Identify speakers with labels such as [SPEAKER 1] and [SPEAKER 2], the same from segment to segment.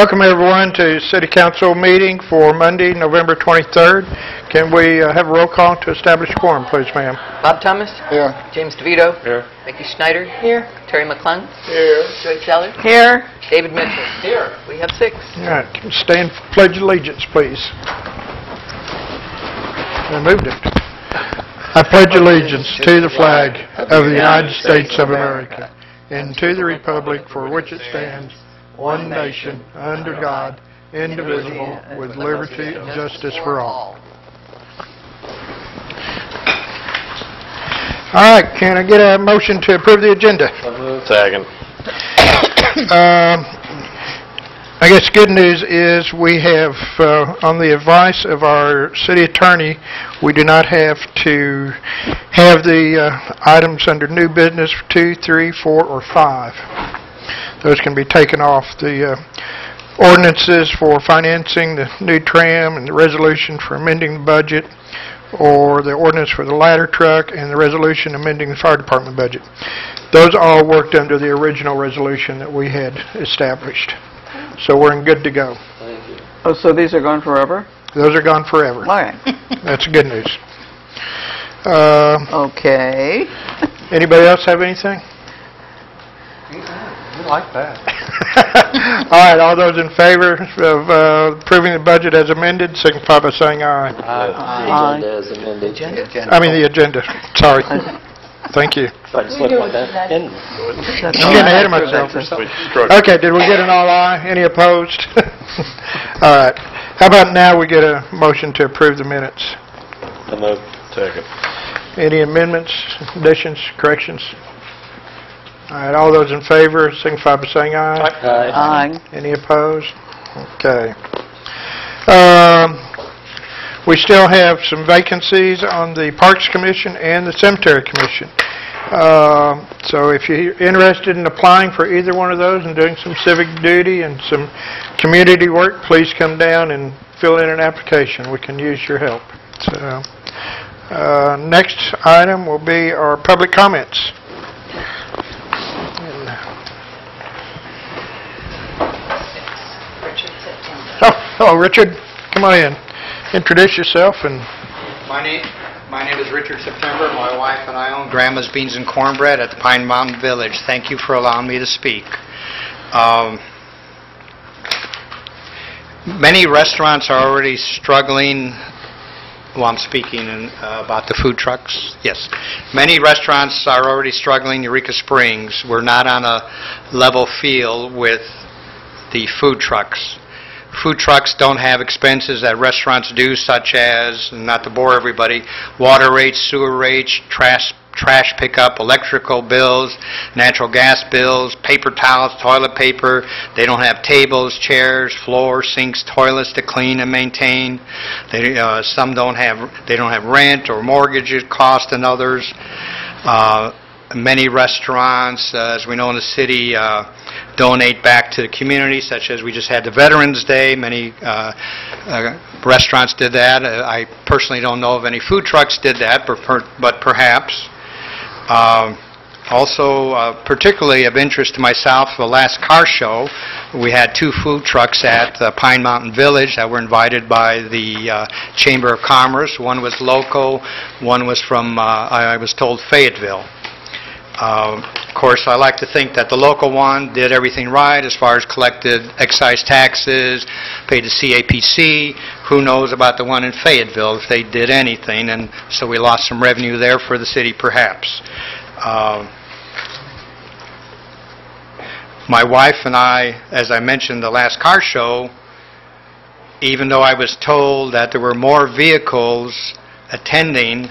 [SPEAKER 1] Welcome everyone to City Council meeting for Monday, November 23rd. Can we have a roll call to establish quorum, please, ma'am?
[SPEAKER 2] Bob Thomas?
[SPEAKER 1] Here.
[SPEAKER 2] James DeVito?
[SPEAKER 3] Here.
[SPEAKER 2] Becky Schneider? Here. Terry McClung?
[SPEAKER 1] Here.
[SPEAKER 2] Joyce Zeller?
[SPEAKER 4] Here.
[SPEAKER 2] David Mitchell? Here. We have 6.
[SPEAKER 1] All right. Stand for Pledge of Allegiance, please. I moved it. I pledge allegiance to the flag of the United States of America and to the republic for which it stands, one nation, under God, indivisible, with liberty and justice for all. All right, can I get a motion to approve the agenda?
[SPEAKER 3] Second.
[SPEAKER 1] I guess good news is we have, on the advice of our city attorney, we do not have to have the items under new business for 2, 3, 4, or 5. Those can be taken off. The ordinances for financing the new tram and the resolution for amending the budget, or the ordinance for the ladder truck and the resolution amending the fire department budget. Those all worked under the original resolution that we had established. So we're in good to go.
[SPEAKER 3] Thank you.
[SPEAKER 4] Oh, so these are gone forever?
[SPEAKER 1] Those are gone forever.
[SPEAKER 4] All right.
[SPEAKER 1] That's good news.
[SPEAKER 4] Okay.
[SPEAKER 1] Anybody else have anything?
[SPEAKER 3] You like that.
[SPEAKER 1] All right, all those in favor of approving the budget as amended, signify by saying aye.
[SPEAKER 4] Aye.
[SPEAKER 3] As amended.
[SPEAKER 1] I mean the agenda. Sorry. Thank you.
[SPEAKER 3] I just slipped like that in.
[SPEAKER 1] I'm getting ahead of myself. Okay, did we get an all aye? Any opposed? All right. How about now we get a motion to approve the minutes?
[SPEAKER 3] I move. Second.
[SPEAKER 1] Any amendments, additions, corrections? All right, all those in favor signify by saying aye.
[SPEAKER 4] Aye.
[SPEAKER 1] Any opposed? Okay. We still have some vacancies on the Parks Commission and the Cemetery Commission. So if you're interested in applying for either one of those and doing some civic duty and some community work, please come down and fill in an application. We can use your help. So, next item will be our public comments. Oh, Richard, come on in. Introduce yourself. And
[SPEAKER 5] My name is Richard September. My wife and I own Grandma's Beans and Cornbread at the Pine Mountain Village. Thank you for allowing me to speak. Many restaurants are already struggling. Well, I'm speaking about the food trucks. Yes. Many restaurants are already struggling. Eureka Springs, we're not on a level field with the food trucks. Food trucks don't have expenses that restaurants do, such as, not to bore everybody, water rates, sewer rates, trash pickup, electrical bills, natural gas bills, paper towels, toilet paper. They don't have tables, chairs, floors, sinks, toilets to clean and maintain. Some don't have rent or mortgage cost, and others. Many restaurants, as we know in the city, donate back to the community, such as we just had the Veterans Day. Many restaurants did that. I personally don't know if any food trucks did that, but perhaps. Also, particularly of interest to myself, the last car show, we had 2 food trucks at Pine Mountain Village that were invited by the Chamber of Commerce. One was local, one was from, I was told, Fayetteville. Of course, I like to think that the local one did everything right as far as collected excise taxes, paid the CAPC. Who knows about the one in Fayetteville, if they did anything, and so we lost some revenue there for the city, perhaps. My wife and I, as I mentioned the last car show, even though I was told that there were more vehicles attending,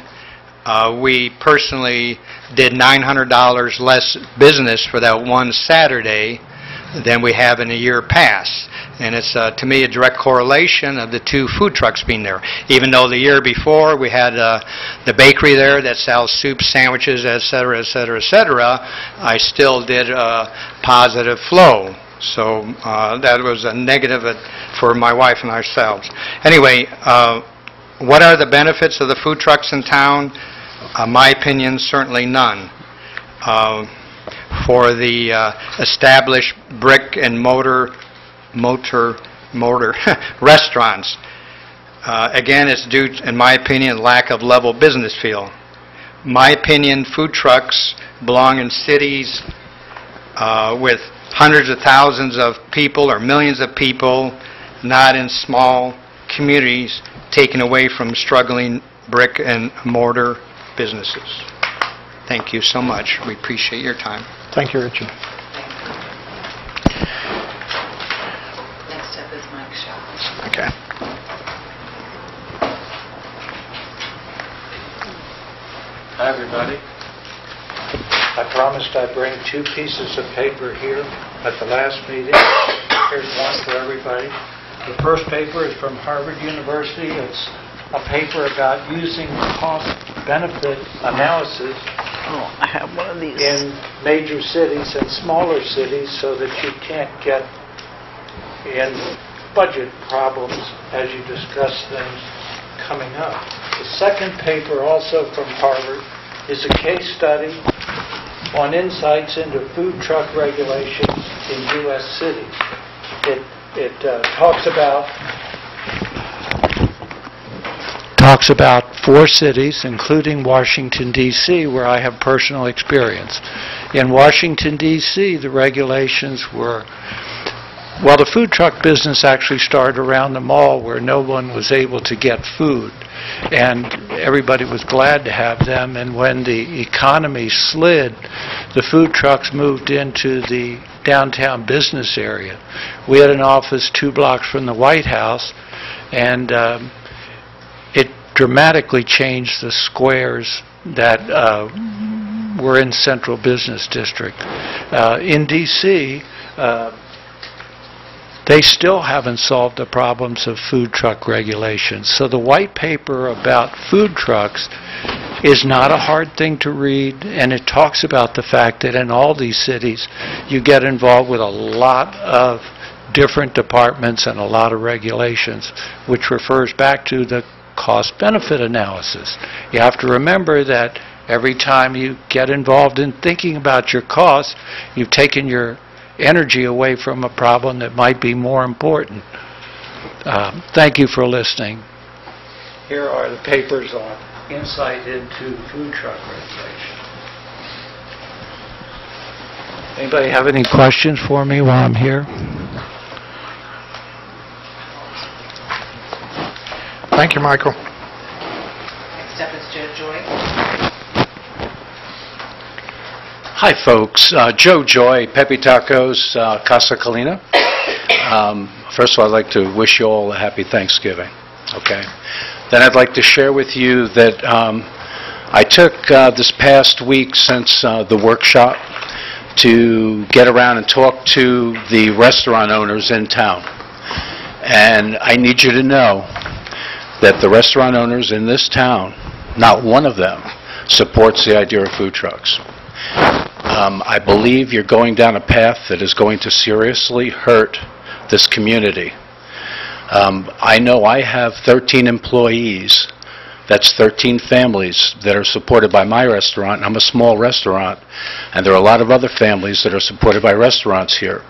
[SPEAKER 5] we personally did $900 less business for that one Saturday than we have in a year past. And it's, to me, a direct correlation of the 2 food trucks being there. Even though the year before we had the bakery there that sells soup, sandwiches, etc., etc., etc., I still did a positive flow. So that was a negative for my wife and ourselves. Anyway, what are the benefits of the food trucks in town? My opinion, certainly none. For the established brick and mortar mortar restaurants. Again, it's due, in my opinion, lack of level business feel. My opinion, food trucks belong in cities with hundreds of thousands of people or millions of people, not in small communities taken away from struggling brick and mortar businesses. Thank you so much. We appreciate your time.
[SPEAKER 1] Thank you, Richard.
[SPEAKER 2] Next up is Mike Shaw.
[SPEAKER 5] Okay.
[SPEAKER 6] Hi, everybody. I promised I'd bring 2 pieces of paper here at the last meeting. Here's one for everybody. The first paper is from Harvard University. It's a paper about using cost-benefit analysis
[SPEAKER 4] Oh, I have one of these.
[SPEAKER 6] in major cities and smaller cities so that you can't get in budget problems as you discuss things coming up. The second paper, also from Harvard, is a case study on insights into food truck regulations in U.S. cities. It talks about 4 cities, including Washington, D.C., where I have personal experience. In Washington, D.C., the regulations were, well, the food truck business actually started around the mall where no one was able to get food, and everybody was glad to have them. And when the economy slid, the food trucks moved into the downtown business area. We had an office 2 blocks from the White House, and it dramatically changed the squares that were in Central Business District. In D.C., they still haven't solved the problems of food truck regulations. So the white paper about food trucks is not a hard thing to read, and it talks about the fact that in all these cities you get involved with a lot of different departments and a lot of regulations, which refers back to the cost-benefit analysis. You have to remember that every time you get involved in thinking about your costs, you've taken your energy away from a problem that might be more important. Thank you for listening. Here are the papers on insight into food truck regulation. Anybody have any questions for me while I'm here?
[SPEAKER 1] Thank you, Michael.
[SPEAKER 2] Next up is Joe Joy.
[SPEAKER 7] Hi, folks. Joe Joy, Pepe Tacos, Casa Colina. First of all, I'd like to wish you all a happy Thanksgiving. Okay. Then I'd like to share with you that I took this past week since the workshop to get around and talk to the restaurant owners in town. And I need you to know that the restaurant owners in this town, not one of them supports the idea of food trucks. I believe you're going down a path that is going to seriously hurt this community. I know I have 13 employees. That's 13 families that are supported by my restaurant. I'm a small restaurant, and there are a lot of other families that are supported by restaurants here.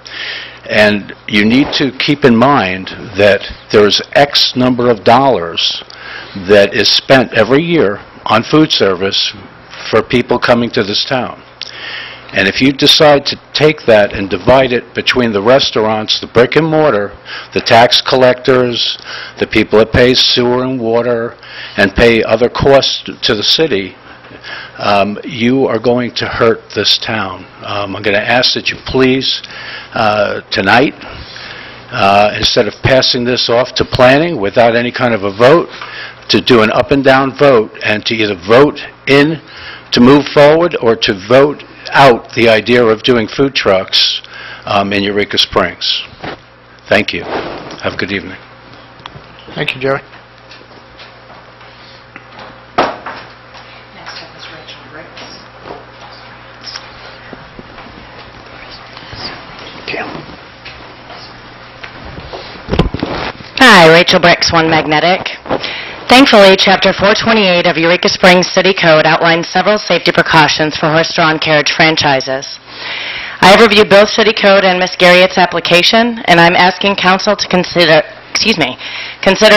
[SPEAKER 7] And you need to keep in mind that there's X number of dollars that is spent every year on food service for people coming to this town. And if you decide to take that and divide it between the restaurants, the brick and mortar, the tax collectors, the people that pay sewer and water and pay other costs to the city, you are going to hurt this town. I'm going to ask that you please, tonight, instead of passing this off to planning without any kind of a vote, to do an up and down vote and to either vote in to move forward or to vote out the idea of doing food trucks in Eureka Springs. Thank you. Have a good evening.
[SPEAKER 1] Thank you, Joey.
[SPEAKER 2] Next up is Rachel Briggs.
[SPEAKER 8] Hi, Rachel Bricks, One Magnetic. Thankfully, Chapter 428 of Eureka Springs City Code outlines several safety precautions for horse-drawn carriage franchises. I have reviewed both City Code and Ms. Garriott's application, and I'm asking Council to consider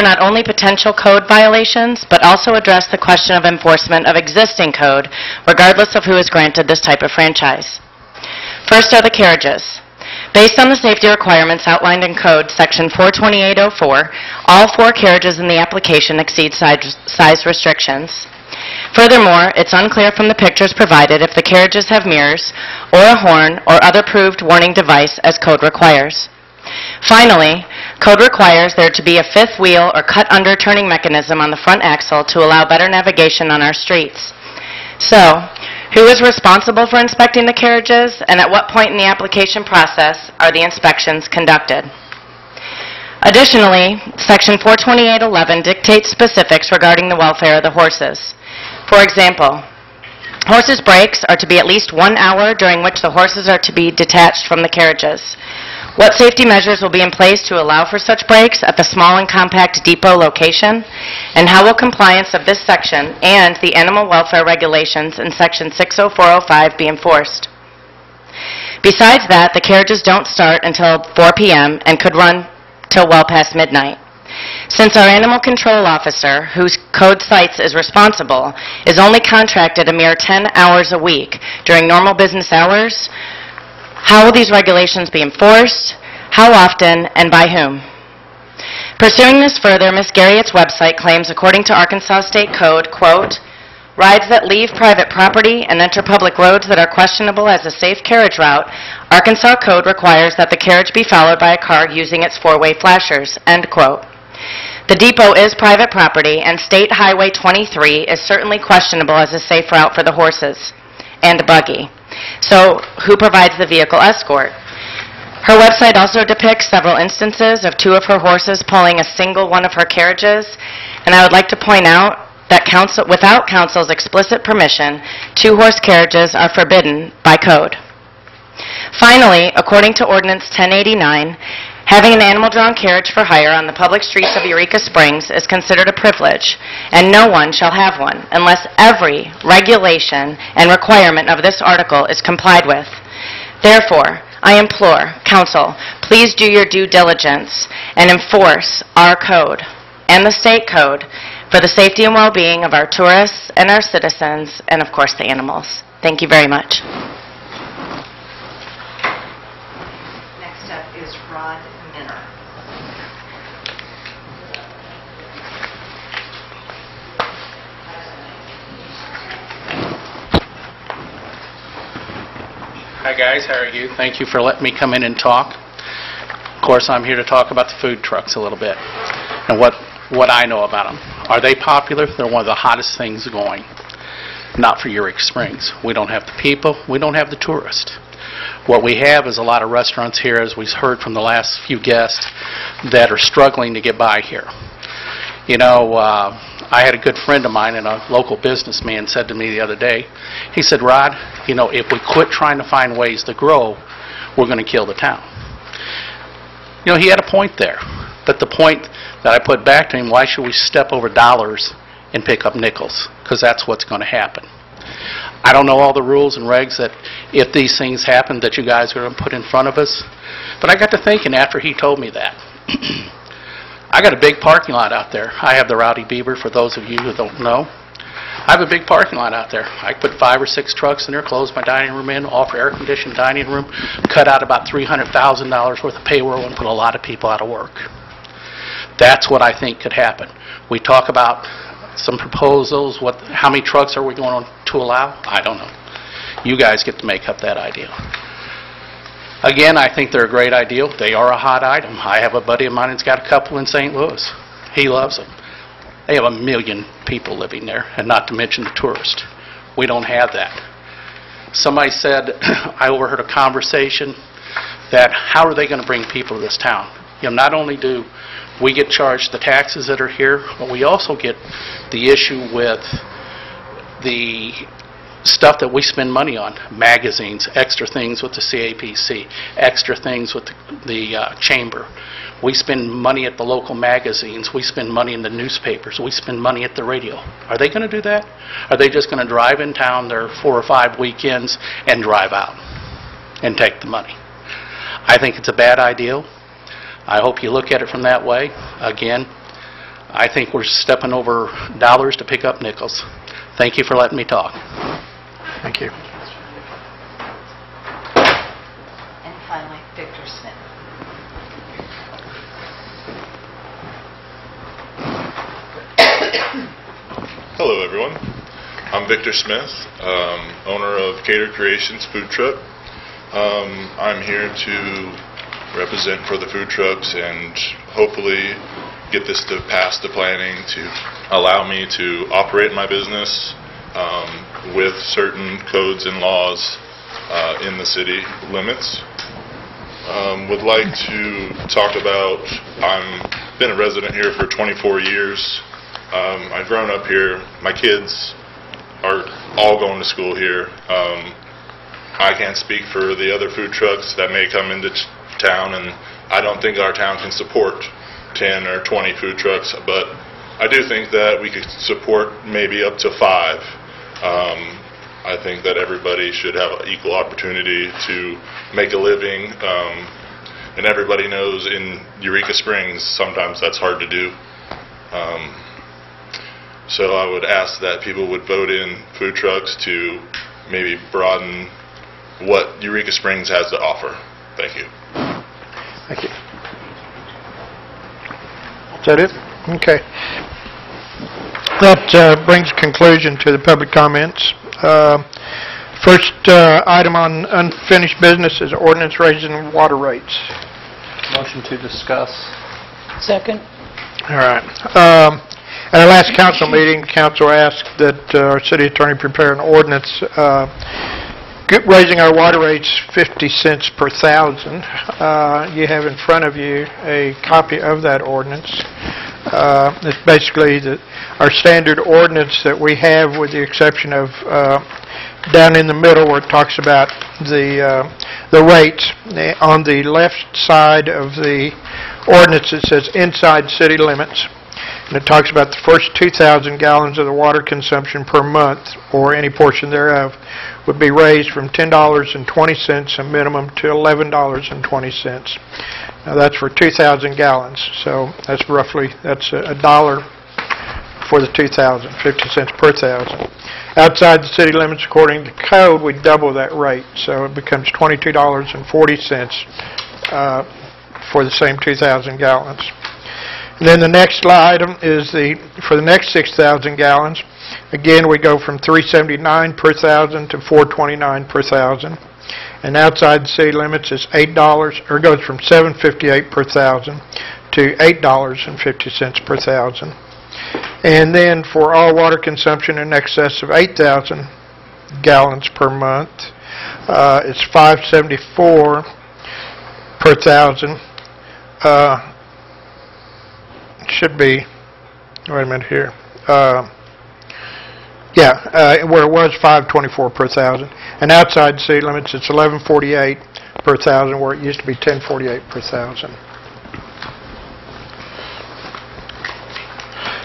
[SPEAKER 8] not only potential code violations, but also address the question of enforcement of existing code, regardless of who is granted this type of franchise. First are the carriages. Based on the safety requirements outlined in Code Section 42804, all 4 carriages in the application exceed size restrictions. Furthermore, it's unclear from the pictures provided if the carriages have mirrors or a horn or other proved warning device as code requires. Finally, code requires there to be a 5th wheel or cut-under turning mechanism on the front axle to allow better navigation on our streets. So, who is responsible for inspecting the carriages, and at what point in the application process are the inspections conducted? Additionally, Section 42811 dictates specifics regarding the welfare of the horses. For example, horses' breaks are to be at least 1 hour during which the horses are to be detached from the carriages. What safety measures will be in place to allow for such breaks at the small and compact depot location? And how will compliance of this section and the animal welfare regulations in Section 60405 be enforced? Besides that, the carriages don't start until 4 p.m. and could run till well past midnight. Since our animal control officer, whose code cites is responsible, is only contracted a mere 10 hours a week during normal business hours, how will these regulations be enforced? How often? And by whom? Pursuing this further, Ms. Garriott's website claims, according to Arkansas State Code, quote, rides that leave private property and enter public roads that are questionable as a safe carriage route, Arkansas Code requires that the carriage be followed by a car using its 4-way flashers, end quote. The depot is private property, and State Highway 23 is certainly questionable as a safe route for the horses and a buggy. So, who provides the vehicle escort? Her website also depicts several instances of 2 of her horses pulling a single one of her carriages, and I would like to point out that without Council's explicit permission, 2-horse carriages are forbidden by code. Finally, according to Ordinance 1089, having an animal-drawn carriage for hire on the public streets of Eureka Springs is considered a privilege, and no one shall have one unless every regulation and requirement of this article is complied with. Therefore, I implore, Council, please do your due diligence and enforce our code and the state code for the safety and well-being of our tourists and our citizens, and of course the animals. Thank you very much.
[SPEAKER 2] Next up is Rod Minner.
[SPEAKER 9] Hi guys, how are you? Thank you for letting me come in and talk. Of course, I'm here to talk about the food trucks a little bit and what I know about them. Are they popular? They're one of the hottest things going. Not for Eureka Springs. We don't have the people. We don't have the tourists. What we have is a lot of restaurants here, as we've heard from the last few guests, that are struggling to get by here. You know, I had a good friend of mine and a local businessman said to me the other day, he said, Rod, you know, if we quit trying to find ways to grow, we're going to kill the town. You know, he had a point there. But the point that I put back to him, why should we step over dollars and pick up nickels? Because that's what's going to happen. I don't know all the rules and regs that if these things happen that you guys are going to put in front of us. But I got to thinking after he told me that. I got a big parking lot out there. I have the Rowdy Beaver, for those of you who don't know. I have a big parking lot out there. I put 5 or 6 trucks in there, close my dining room in, offer air-conditioned dining room, cut out about $300,000 worth of payroll and put a lot of people out of work. That's what I think could happen. We talk about some proposals, how many trucks are we going to allow? I don't know. You guys get to make up that idea. Again, I think they're a great idea. They are a hot item. I have a buddy of mine that's got a couple in St. Louis. He loves them. They have 1 million people living there, and not to mention the tourists. We don't have that. Somebody said, I overheard a conversation that how are they going to bring people to this town? You know, not only do we get charged the taxes that are here, but we also get the issue with the stuff that we spend money on, magazines, extra things with the CAPC, extra things with the chamber. We spend money at the local magazines. We spend money in the newspapers. We spend money at the radio. Are they going to do that? Are they just going to drive in town their 4 or 5 weekends and drive out? and take the money. I think it's a bad idea. I hope you look at it from that way. Again, I think we're stepping over dollars to pick up nickels. Thank you for letting me talk.
[SPEAKER 1] Thank you.
[SPEAKER 2] And finally, Victor Smith.
[SPEAKER 10] Hello, everyone. I'm Victor Smith, owner of Cater Creations Food Truck. I'm here to represent for the food trucks and hopefully get this to pass the planning to allow me to operate my business with certain codes and laws in the city limits. Would like to talk about, I've been a resident here for 24 years. I've grown up here. My kids are all going to school here. I can't speak for the other food trucks that may come into town, and I don't think our town can support 10 or 20 food trucks, but I do think that we could support maybe up to 5. I think that everybody should have equal opportunity to make a living, and everybody knows in Eureka Springs sometimes that's hard to do. So I would ask that people would vote in food trucks to maybe broaden what Eureka Springs has to offer. Thank you.
[SPEAKER 1] Thank you. Is that it? Okay. That brings conclusion to the public comments. First item on unfinished business is ordinance raising water rates.
[SPEAKER 3] Motion to discuss.
[SPEAKER 4] Second.
[SPEAKER 1] All right. At our last council meeting, the council asked that our city attorney prepare an ordinance raising our water rates 50 cents per thousand. You have in front of you a copy of that ordinance. It's basically our standard ordinance that we have, with the exception of down in the middle where it talks about the rates. On the left side of the ordinance, it says inside city limits. And it talks about the first 2,000 gallons of the water consumption per month, or any portion thereof, would be raised from $10.20 a minimum to $11.20. Now that's for 2,000 gallons, so that's $1 for the 2,000, 50 cents per thousand. Outside the city limits, according to code, we double that rate, so it becomes $22.40 for the same 2,000 gallons. And then the next item is for the next 6,000 gallons. Again, we go from $3.79 per thousand to $4.29 per thousand. And outside the city limits is $8, or goes from $7.58 per thousand to $8.50 per thousand. And then for all water consumption in excess of 8,000 gallons per month, it's $5.74 per thousand. Should be, wait a minute here. Where it was $5.24 per thousand, and outside city limits it's $11.48 per thousand, where it used to be $10.48 per thousand.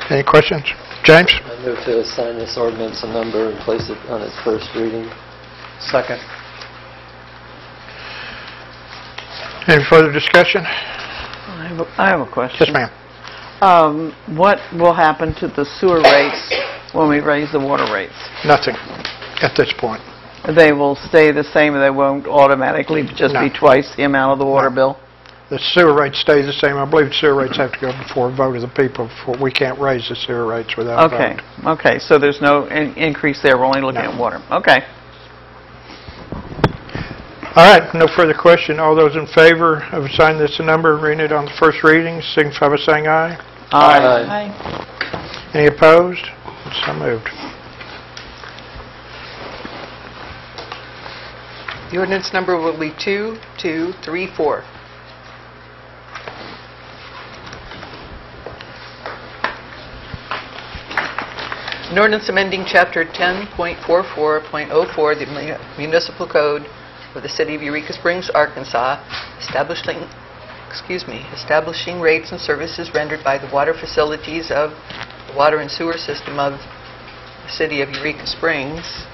[SPEAKER 1] Any questions, James?
[SPEAKER 3] I move to assign this ordinance a number and place it on its first reading. Second.
[SPEAKER 1] Any further discussion?
[SPEAKER 4] I have a question.
[SPEAKER 1] Yes, ma'am.
[SPEAKER 4] What will happen to the sewer rates when we raise the water rates?
[SPEAKER 1] Nothing at this point.
[SPEAKER 4] They will stay the same, and they won't automatically just be twice the amount of the water bill?
[SPEAKER 1] The sewer rates stay the same. I believe sewer rates have to go before a vote of the people. We can't raise the sewer rates without a vote.
[SPEAKER 4] Okay, so there's no increase there. We're only looking at water. Okay.
[SPEAKER 1] All right, no further question. All those in favor of assigning this a number and reading it on the first reading, signify by saying aye.
[SPEAKER 4] Aye.
[SPEAKER 1] Any opposed? So moved.
[SPEAKER 11] The ordinance number will be 2234. An ordinance amending Chapter 10.44.04, the Municipal Code of the City of Eureka Springs, Arkansas, establishing rates and services rendered by the water facilities of the water and sewer system of the City of Eureka Springs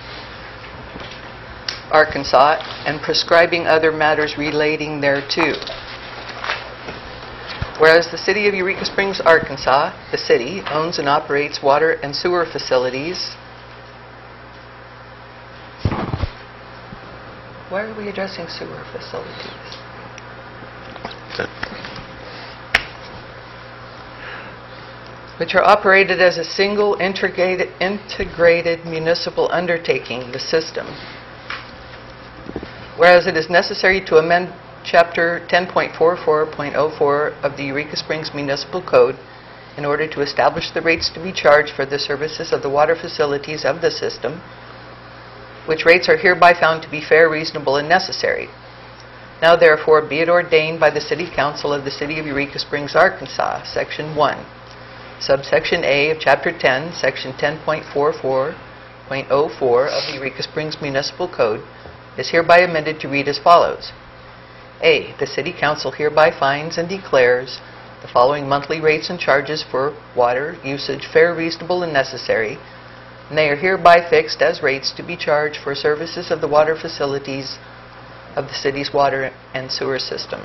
[SPEAKER 11] Arkansas, and prescribing other matters relating thereto. Whereas the City of Eureka Springs, Arkansas, the city, owns and operates water and sewer facilities. Why are we addressing sewer facilities? Which are operated as a single integrated municipal undertaking, the system. Whereas it is necessary to amend Chapter 10.44.04 of the Eureka Springs Municipal Code in order to establish the rates to be charged for the services of the water facilities of the system, which rates are hereby found to be fair, reasonable, and necessary. Now therefore be it ordained by the City Council of the City of Eureka Springs, Arkansas, Section 1, Subsection A of Chapter 10, Section 10.44.04 of the Eureka Springs Municipal Code is hereby amended to read as follows. A. The City Council hereby finds and declares the following monthly rates and charges for water usage fair, reasonable, and necessary, and they are hereby fixed as rates to be charged for services of the water facilities of the city's water and sewer system.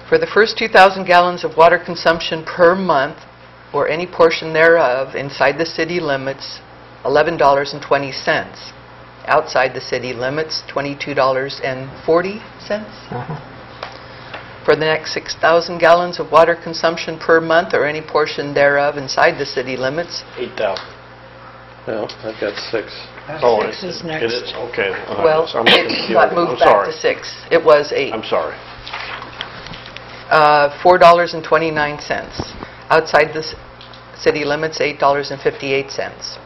[SPEAKER 11] For the first 2,000 gallons of water consumption per month, or any portion thereof, inside the city limits, $11.20. Outside the city limits, $22.40. For the next 6,000 gallons of water consumption per month, or any portion thereof, inside the city limits,
[SPEAKER 3] 8,000. No, I've got 6.
[SPEAKER 12] Oh,
[SPEAKER 4] Six is next.
[SPEAKER 12] It is? Okay.
[SPEAKER 11] well,
[SPEAKER 12] I'm
[SPEAKER 11] it got moved
[SPEAKER 12] I'm
[SPEAKER 11] back
[SPEAKER 12] sorry.
[SPEAKER 11] to 6. It was 8.
[SPEAKER 12] I'm sorry.
[SPEAKER 11] $4.29. Outside the city limits, $8.58.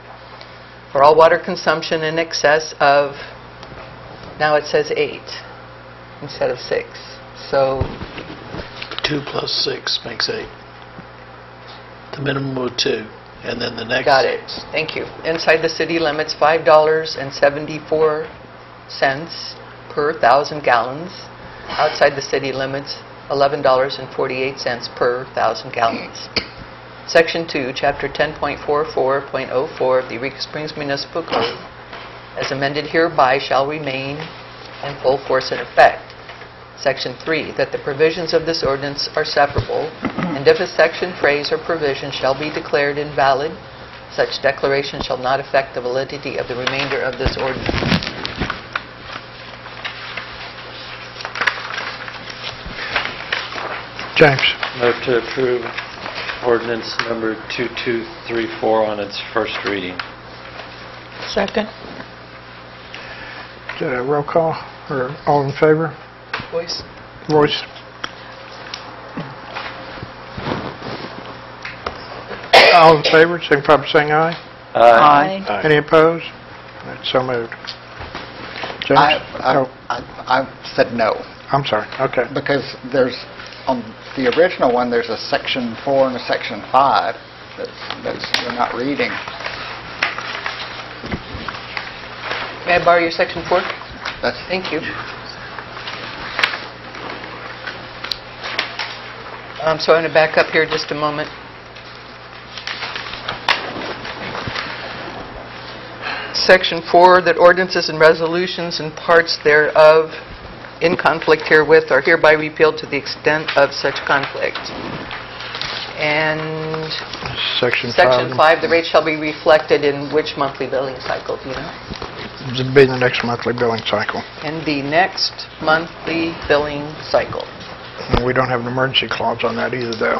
[SPEAKER 11] For all water consumption in excess of, now it says 8 instead of 6. So
[SPEAKER 13] 2 plus 6 makes 8. The minimum of 2. And then the next...
[SPEAKER 11] got it. Thank you. Inside the city limits, $5.74 per 1,000 gallons. Outside the city limits, $11.48 per 1,000 gallons. Section 2, Chapter 10.44.04 of the Eureka Springs Municipal Code, as amended hereby, shall remain in full force and effect. Section 3, that the provisions of this ordinance are severable, and if a section, phrase, or provision shall be declared invalid, such declaration shall not affect the validity of the remainder of this ordinance.
[SPEAKER 1] James.
[SPEAKER 3] Move to approve ordinance number 2234 on its first reading.
[SPEAKER 4] Second.
[SPEAKER 1] Is that a roll call, or all in favor?
[SPEAKER 11] Voice?
[SPEAKER 1] Voice. All in favor, signify by saying aye.
[SPEAKER 4] Aye.
[SPEAKER 1] Any opposed? That's so moved. James?
[SPEAKER 14] I said no,
[SPEAKER 1] I'm sorry. Okay.
[SPEAKER 14] because there's, on the original one, there's a section 4 and a section 5 that's you're not reading.
[SPEAKER 11] May I borrow your section 4?
[SPEAKER 14] That's
[SPEAKER 11] Thank you. So I'm going to back up here just a moment. Section 4, that ordinances and resolutions and parts thereof in conflict herewith are hereby repealed to the extent of such conflict. And
[SPEAKER 1] Section
[SPEAKER 11] 5, the rate shall be reflected in which monthly billing cycle, do you know?
[SPEAKER 1] It'll be the next monthly billing cycle.
[SPEAKER 11] In the next monthly billing cycle.
[SPEAKER 1] And we don't have an emergency clause on that either, though.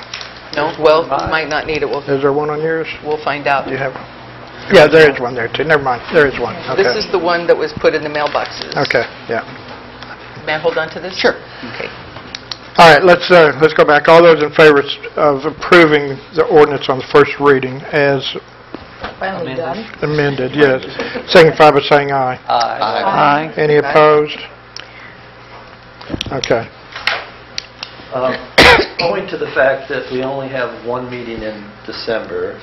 [SPEAKER 11] No? Well, we might not need it.
[SPEAKER 1] Is there one on yours?
[SPEAKER 11] We'll find out.
[SPEAKER 1] Do you have? Yeah, there is one there, too. Never mind. There is one. Okay.
[SPEAKER 11] This is the one that was put in the mailboxes.
[SPEAKER 1] Okay, yeah.
[SPEAKER 11] May I hold on to this?
[SPEAKER 14] Sure.
[SPEAKER 11] Okay.
[SPEAKER 1] All right, let's go back. All those in favor of approving the ordinance on the first reading as
[SPEAKER 11] Finally done.
[SPEAKER 1] amended, yes. Signify by saying aye.
[SPEAKER 4] Aye.
[SPEAKER 1] Any opposed? Okay.
[SPEAKER 3] Owing to the fact that we only have one meeting in December,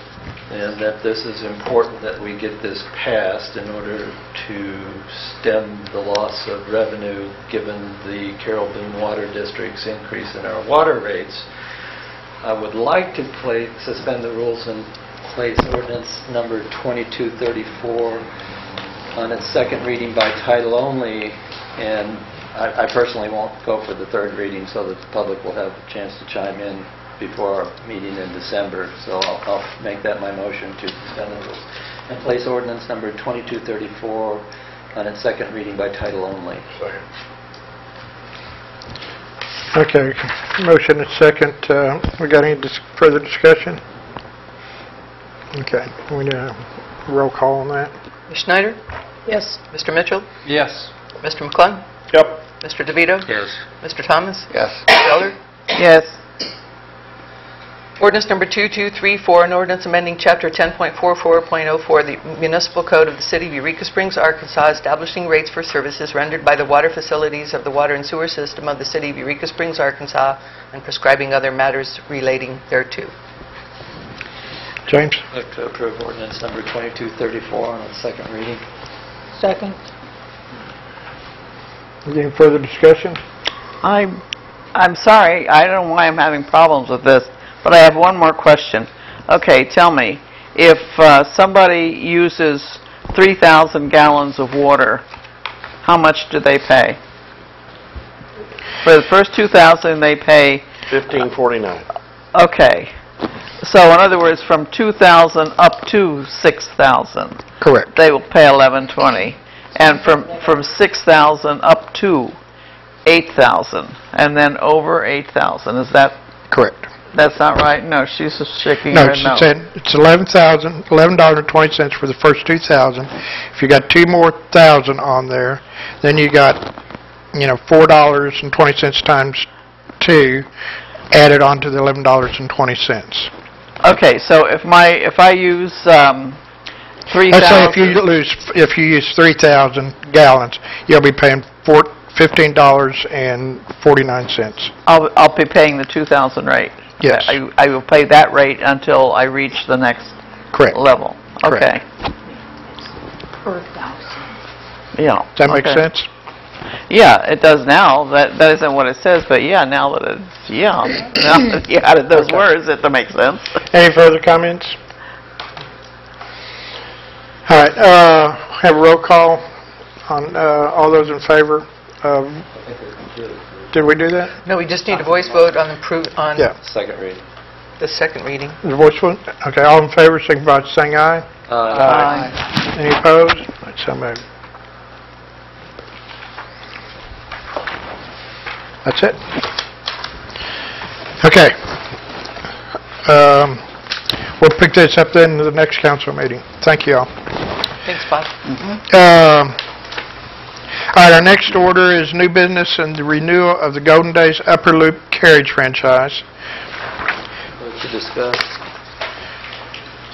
[SPEAKER 3] and that this is important that we get this passed in order to stem the loss of revenue given the Carroll Boone Water District's increase in our water rates, I would like to suspend the rules and place ordinance number 2234 on its second reading by title only, and I personally won't go for the third reading so that the public will have a chance to chime in before our meeting in December. So I'll make that my motion to suspend the rules and place ordinance number 2234 on its second reading by title only.
[SPEAKER 1] Okay, motion and second. We got any further discussion? Okay, we need a roll call on that.
[SPEAKER 11] Ms. Schneider?
[SPEAKER 4] Yes.
[SPEAKER 11] Mr. Mitchell?
[SPEAKER 7] Yes.
[SPEAKER 11] Mr. McClung?
[SPEAKER 13] Yep.
[SPEAKER 11] Mr. DeVito?
[SPEAKER 7] Yes.
[SPEAKER 11] Mr. Thomas?
[SPEAKER 14] Yes.
[SPEAKER 11] Ms. Zeller?
[SPEAKER 4] Yes.
[SPEAKER 11] Ordinance number 2234, an ordinance amending Chapter 10.44.04 the Municipal Code of the City of Eureka Springs, Arkansas, establishing rates for services rendered by the water facilities of the water and sewer system of the City of Eureka Springs, Arkansas, and prescribing other matters relating thereto.
[SPEAKER 1] James?
[SPEAKER 3] I'd like to approve ordinance number 2234 on its second reading.
[SPEAKER 4] Second.
[SPEAKER 1] Any further discussion?
[SPEAKER 4] I'm sorry, I don't know why I'm having problems with this, but I have one more question. Okay, tell me, if somebody uses 3,000 gallons of water, how much do they pay? For the first 2,000, they pay...
[SPEAKER 13] $15.49.
[SPEAKER 4] Okay. So in other words, from 2,000 up to 6,000,
[SPEAKER 1] Correct.
[SPEAKER 4] they will pay $11.20. And from 6,000 up to 8,000, and then over 8,000. Is that
[SPEAKER 1] Correct.
[SPEAKER 4] That's not right? No, she's just shaking
[SPEAKER 1] No,
[SPEAKER 4] her head no.
[SPEAKER 1] it's $11.20 for the first 2,000. If you got two more thousand on there, then you got, $4.20 times 2 added on to the $11.20.
[SPEAKER 4] Okay, so if I use 3,000.
[SPEAKER 1] Let's say if you use 3,000 gallons, you'll be paying $15.49.
[SPEAKER 4] I'll be paying the 2,000 rate.
[SPEAKER 1] Yes.
[SPEAKER 4] I will pay that rate until I reach the next
[SPEAKER 1] Correct.
[SPEAKER 4] level. Okay.
[SPEAKER 1] Correct.
[SPEAKER 4] Per thousand. Yeah.
[SPEAKER 1] Does that make sense?
[SPEAKER 4] Yeah, it does now. That isn't what it says, but yeah, now that it's now that you added those words, it makes sense.
[SPEAKER 1] Any further comments? All right, have a roll call on all those in favor of... Did we do that?
[SPEAKER 11] No, we just need a voice vote on
[SPEAKER 3] Second reading.
[SPEAKER 11] the second reading.
[SPEAKER 1] The voice vote? Okay, all in favor, signify by saying aye.
[SPEAKER 4] Aye.
[SPEAKER 1] Any opposed? Right, so moved. That's it. Okay. We'll pick this up then in the next council meeting. Thank you all.
[SPEAKER 11] Thanks, Bob.
[SPEAKER 1] All right, our next order is new business and the renewal of the Golden Days Upper Loop carriage franchise.
[SPEAKER 3] What to discuss?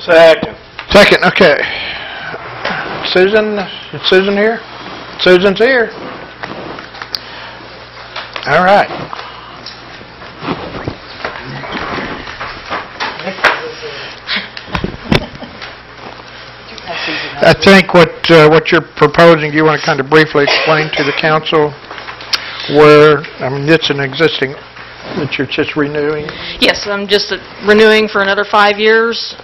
[SPEAKER 1] Second, okay. Susan, is Susan here? Susan's here. All right. I think what you're proposing, you want to kind of briefly explain to the council where, it's an existing that you're just renewing?
[SPEAKER 12] Yes, I'm just renewing for another 5 years,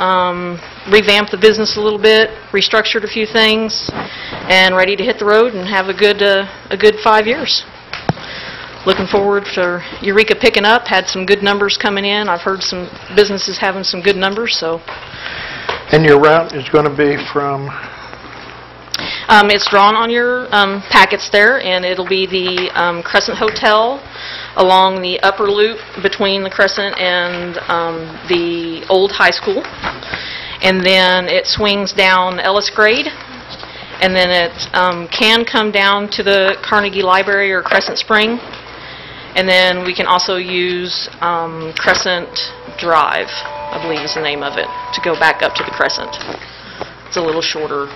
[SPEAKER 12] revamped the business a little bit, restructured a few things, and ready to hit the road and have a good 5 years. Looking forward for Eureka picking up, had some good numbers coming in. I've heard some businesses having some good numbers, so.
[SPEAKER 1] And your route is going to be from?
[SPEAKER 12] It's drawn on your packets there, and it'll be the Crescent Hotel along the upper loop between the Crescent and the old high school. And then it swings down Ellis Grade, and then it can come down to the Carnegie Library or Crescent Spring. And then we can also use Crescent Drive, I believe is the name of it, to go back up to the Crescent. It's a little shorter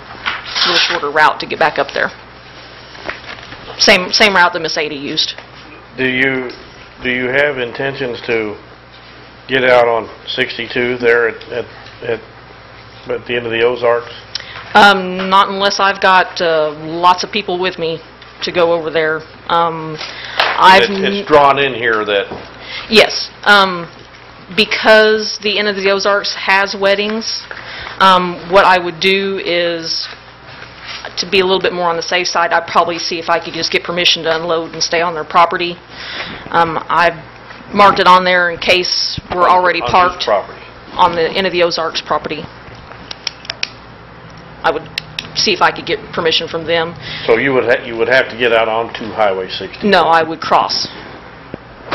[SPEAKER 12] route to get back up there. Same route that Miss Ada used.
[SPEAKER 13] Do you have intentions to get out on 62 there at the end of the Ozarks?
[SPEAKER 12] Not unless I've got lots of people with me to go over there.
[SPEAKER 13] It's drawn in here that...
[SPEAKER 12] Yes. Because the end of the Ozarks has weddings, what I would do is to be a little bit more on the safe side, I'd probably see if I could just get permission to unload and stay on their property. I've marked it on there in case we're already
[SPEAKER 13] On whose
[SPEAKER 12] parked
[SPEAKER 13] property?
[SPEAKER 12] on the end of the Ozarks property. I would see if I could get permission from them.
[SPEAKER 13] So you would have to get out onto Highway 60?
[SPEAKER 12] No, I would cross.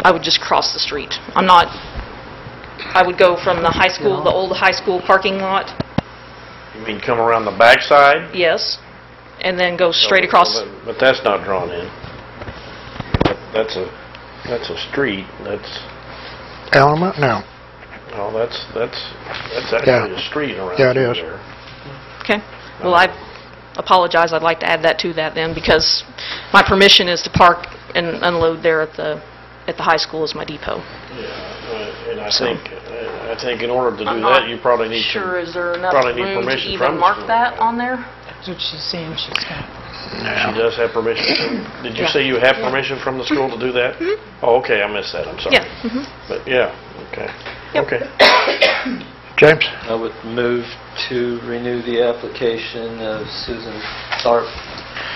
[SPEAKER 12] I would just cross the street. I would go from the high school, the old high school parking lot,
[SPEAKER 13] You mean come around the backside?
[SPEAKER 12] yes, and then go straight across.
[SPEAKER 13] But that's not drawn in. That's a street. That's
[SPEAKER 1] Element? No.
[SPEAKER 13] no, that's actually a street around
[SPEAKER 1] Yeah, it
[SPEAKER 13] through
[SPEAKER 1] is.
[SPEAKER 13] there.
[SPEAKER 12] Okay. Well, I apologize. I'd like to add that to that then, because my permission is to park and unload there at the high school as my depot.
[SPEAKER 13] Yeah, and I
[SPEAKER 12] So-
[SPEAKER 13] think in order to do
[SPEAKER 12] I'm
[SPEAKER 13] that,
[SPEAKER 12] not
[SPEAKER 13] you probably need
[SPEAKER 12] sure,
[SPEAKER 13] to.
[SPEAKER 12] is there enough
[SPEAKER 13] probably need
[SPEAKER 12] room to
[SPEAKER 13] permission
[SPEAKER 12] even
[SPEAKER 13] from the
[SPEAKER 12] mark
[SPEAKER 13] school.
[SPEAKER 12] that on there?
[SPEAKER 2] That's what she's saying she's got.
[SPEAKER 13] She does have permission. Did you say you have permission from the school to do that? Oh, okay, I missed that. I'm sorry.
[SPEAKER 12] Yeah. Mhm.
[SPEAKER 13] But yeah, okay.
[SPEAKER 12] Yep.
[SPEAKER 13] Okay.
[SPEAKER 1] James?
[SPEAKER 3] I would move to renew the application of Susan Tharp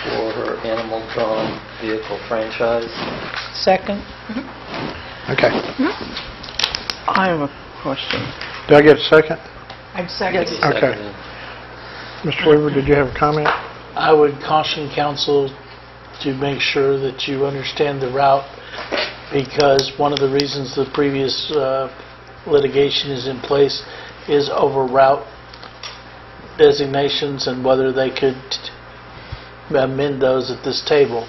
[SPEAKER 3] for her animal drawn vehicle franchise.
[SPEAKER 2] Second?
[SPEAKER 1] Okay.
[SPEAKER 4] I have a question.
[SPEAKER 1] Do I get a second?
[SPEAKER 2] I'd second it.
[SPEAKER 1] Okay.
[SPEAKER 3] Seconded.
[SPEAKER 1] Mr. Weaver, did you have a comment?
[SPEAKER 15] I would caution council to make sure that you understand the route, because one of the reasons the previous litigation is in place is over route designations and whether they could amend those at this table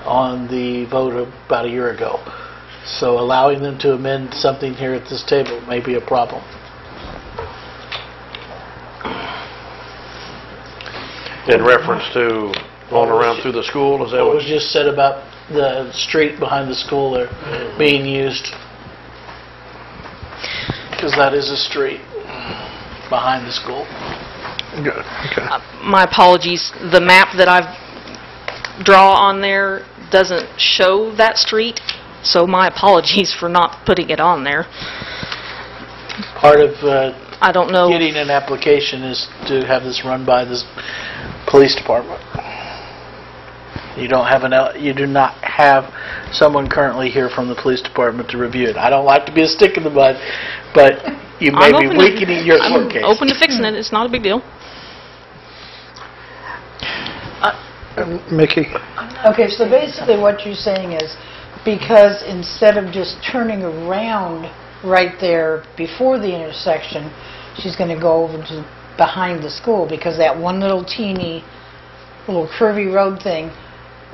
[SPEAKER 15] on the vote about a year ago. So allowing them to amend something here at this table may be a problem.
[SPEAKER 13] In reference to going around through the school, is that
[SPEAKER 15] What
[SPEAKER 13] what?
[SPEAKER 15] was just said about the street behind the school there being used? Because that is a street behind the school.
[SPEAKER 1] Good. Okay.
[SPEAKER 12] My apologies. The map that I've draw on there doesn't show that street, so my apologies for not putting it on there.
[SPEAKER 15] Part of
[SPEAKER 12] I don't know.
[SPEAKER 15] getting an application is to have this run by the police department. You do not have someone currently here from the police department to review it. I don't like to be a stick in the mud, but you may be weakening your court case.
[SPEAKER 12] I'm open to fixing it. It's not a big deal.
[SPEAKER 1] Mickey?
[SPEAKER 2] Okay, so basically what you're saying is, because instead of just turning around right there before the intersection, she's going to go over to behind the school, because that one little teeny, little curvy road thing,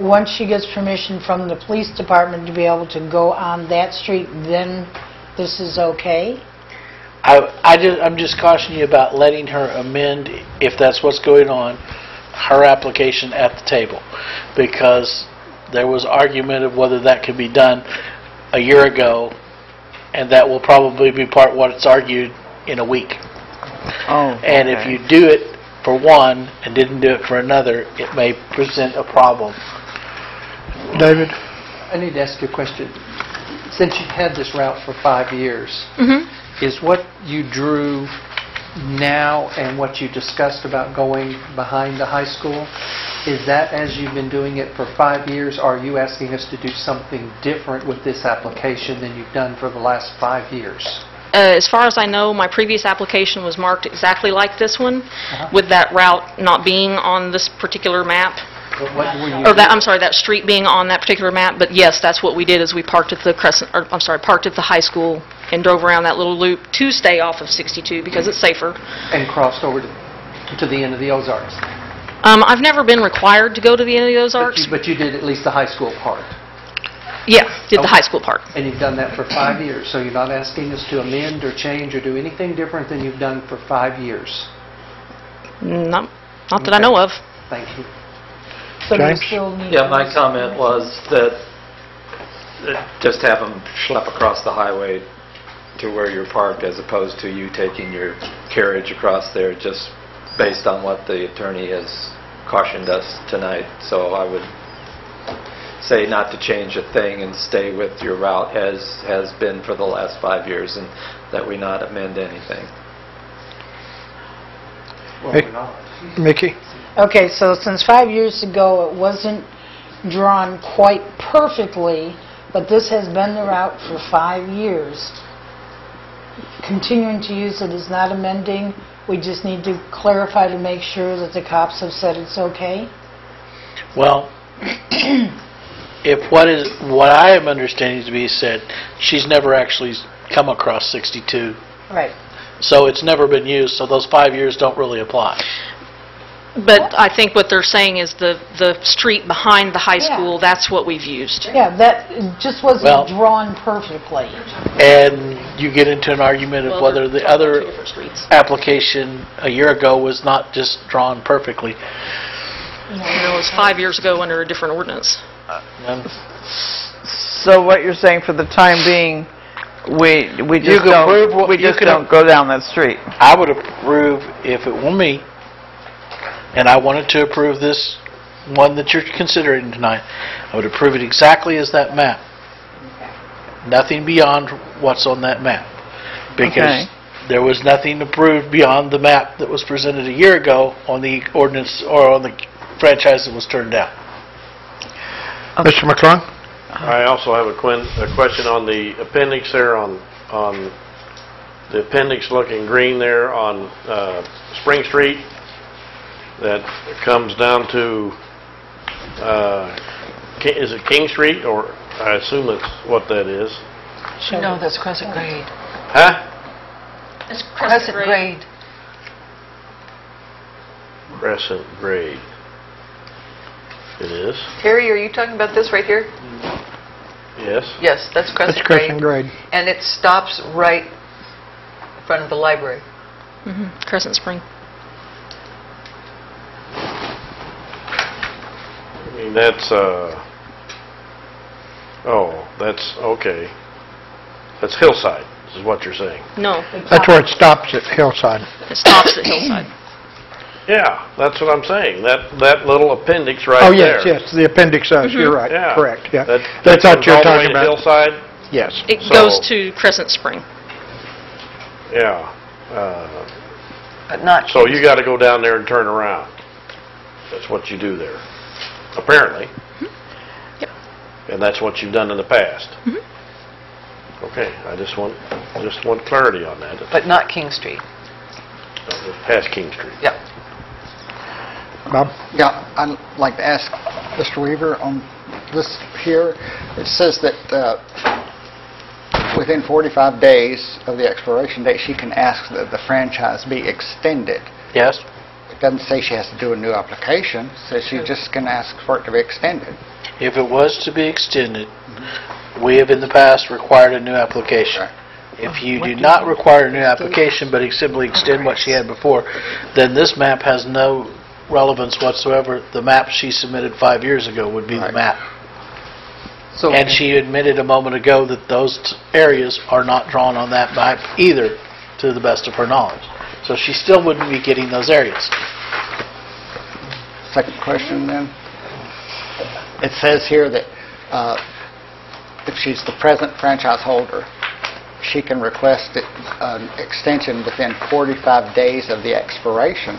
[SPEAKER 2] once she gets permission from the police department to be able to go on that street, then this is okay?
[SPEAKER 15] I'm just cautioning you about letting her amend, if that's what's going on, her application at the table, because there was argument of whether that could be done a year ago, and that will probably be part what's argued in a week.
[SPEAKER 4] Oh,
[SPEAKER 15] And if you do it for one and didn't do it for another, it may present a problem.
[SPEAKER 1] David?
[SPEAKER 16] I need to ask you a question. Since you've had this route for 5 years, is what you drew now and what you discussed about going behind the high school, is that as you've been doing it for 5 years, or are you asking us to do something different with this application than you've done for the last 5 years?
[SPEAKER 12] As far as I know, my previous application was marked exactly like this one, with that route not being on this particular map.
[SPEAKER 16] But what were you
[SPEAKER 12] Or that, I'm sorry, that street being on that particular map, but yes, that's what we did, is we parked at the parked at the high school and drove around that little loop to stay off of 62 because it's safer.
[SPEAKER 16] and crossed over to the end of the Ozarks?
[SPEAKER 12] I've never been required to go to the end of those arcs.
[SPEAKER 16] But you did at least the high school part.
[SPEAKER 12] Yeah, did the high school part.
[SPEAKER 16] And you've done that for 5 years, so you're not asking us to amend or change or do anything different than you've done for 5 years?
[SPEAKER 12] Not that I know of.
[SPEAKER 16] Thank you.
[SPEAKER 2] So you
[SPEAKER 1] James?
[SPEAKER 2] still need...
[SPEAKER 3] Yeah, my comment was that just have them schlep across the highway to where you're parked, as opposed to you taking your carriage across there, just based on what the attorney has cautioned us tonight. So I would say not to change a thing and stay with your route as has been for the last 5 years, and that we not amend anything.
[SPEAKER 1] Mickey?
[SPEAKER 2] Okay, so since 5 years ago, it wasn't drawn quite perfectly, but this has been the route for 5 years. Continuing to use it is not amending. We just need to clarify to make sure that the cops have said it's okay.
[SPEAKER 15] Well, if what I am understanding to be said, she's never actually come across 62.
[SPEAKER 2] Right.
[SPEAKER 15] So it's never been used, so those 5 years don't really apply.
[SPEAKER 12] But I think what they're saying is the street behind the high school, that's what we've used.
[SPEAKER 2] Yeah, that just wasn't drawn perfectly.
[SPEAKER 15] And you get into an argument of whether the other application a year ago was not just drawn perfectly.
[SPEAKER 12] You know, it was 5 years ago under a different ordinance.
[SPEAKER 4] So what you're saying for the time being, we just don't go down that street.
[SPEAKER 15] I would approve if it were me, and I wanted to approve this one that you're considering tonight, I would approve it exactly as that map. Nothing beyond what's on that map. Because there was nothing approved beyond the map that was presented a year ago on the ordinance or on the franchise that was turned down.
[SPEAKER 1] Mr. McClung?
[SPEAKER 13] I also have a question on the appendix there, on the appendix looking green there on Spring Street. That comes down to, is it King Street, or I assume that's what that is?
[SPEAKER 11] No, that's Crescent Grade.
[SPEAKER 13] Huh?
[SPEAKER 12] It's
[SPEAKER 11] Crescent Grade.
[SPEAKER 13] Crescent Grade. It is?
[SPEAKER 11] Terry, are you talking about this right here?
[SPEAKER 13] Yes.
[SPEAKER 11] Yes, that's Crescent
[SPEAKER 1] That's Crescent Grade.
[SPEAKER 11] And it stops right in front of the library.
[SPEAKER 12] Crescent Spring.
[SPEAKER 13] I mean, that's, that's, okay. That's Hillside, is what you're saying.
[SPEAKER 12] No.
[SPEAKER 1] That's where it stops at Hillside.
[SPEAKER 12] It stops at Hillside.
[SPEAKER 13] Yeah, that's what I'm saying. That little appendix right there.
[SPEAKER 1] Oh, yes, the appendix does. You're right.
[SPEAKER 13] Yeah.
[SPEAKER 1] Correct, yeah.
[SPEAKER 13] That's
[SPEAKER 1] what you're
[SPEAKER 13] all the way
[SPEAKER 1] talking
[SPEAKER 13] to
[SPEAKER 1] about.
[SPEAKER 13] Hillside?
[SPEAKER 1] Yes.
[SPEAKER 12] It goes to Crescent Spring.
[SPEAKER 13] Yeah.
[SPEAKER 11] But not
[SPEAKER 13] So you got to go down there and turn around. That's what you do there, apparently.
[SPEAKER 12] Yep.
[SPEAKER 13] And that's what you've done in the past. Okay, I just want clarity on that.
[SPEAKER 11] But not King Street.
[SPEAKER 13] Past King Street.
[SPEAKER 11] Yep.
[SPEAKER 1] Bob?
[SPEAKER 14] Yeah, I'd like to ask Mr. Weaver on this here. It says that within 45 days of the expiration date, she can ask that the franchise be extended.
[SPEAKER 15] Yes.
[SPEAKER 14] It doesn't say she has to do a new application. It says she just can ask for it to be extended.
[SPEAKER 15] If it was to be extended, we have in the past required a new application.
[SPEAKER 14] Right.
[SPEAKER 15] If you do not require a new application, but simply extend what she had before, then this map has no relevance whatsoever. The map she submitted 5 years ago would be the map.
[SPEAKER 16] So,
[SPEAKER 15] And she admitted a moment ago that those areas are not drawn on that map either, to the best of her knowledge. So she still wouldn't be getting those areas.
[SPEAKER 14] Second question then. It says here that if she's the present franchise holder, she can request an extension within 45 days of the expiration.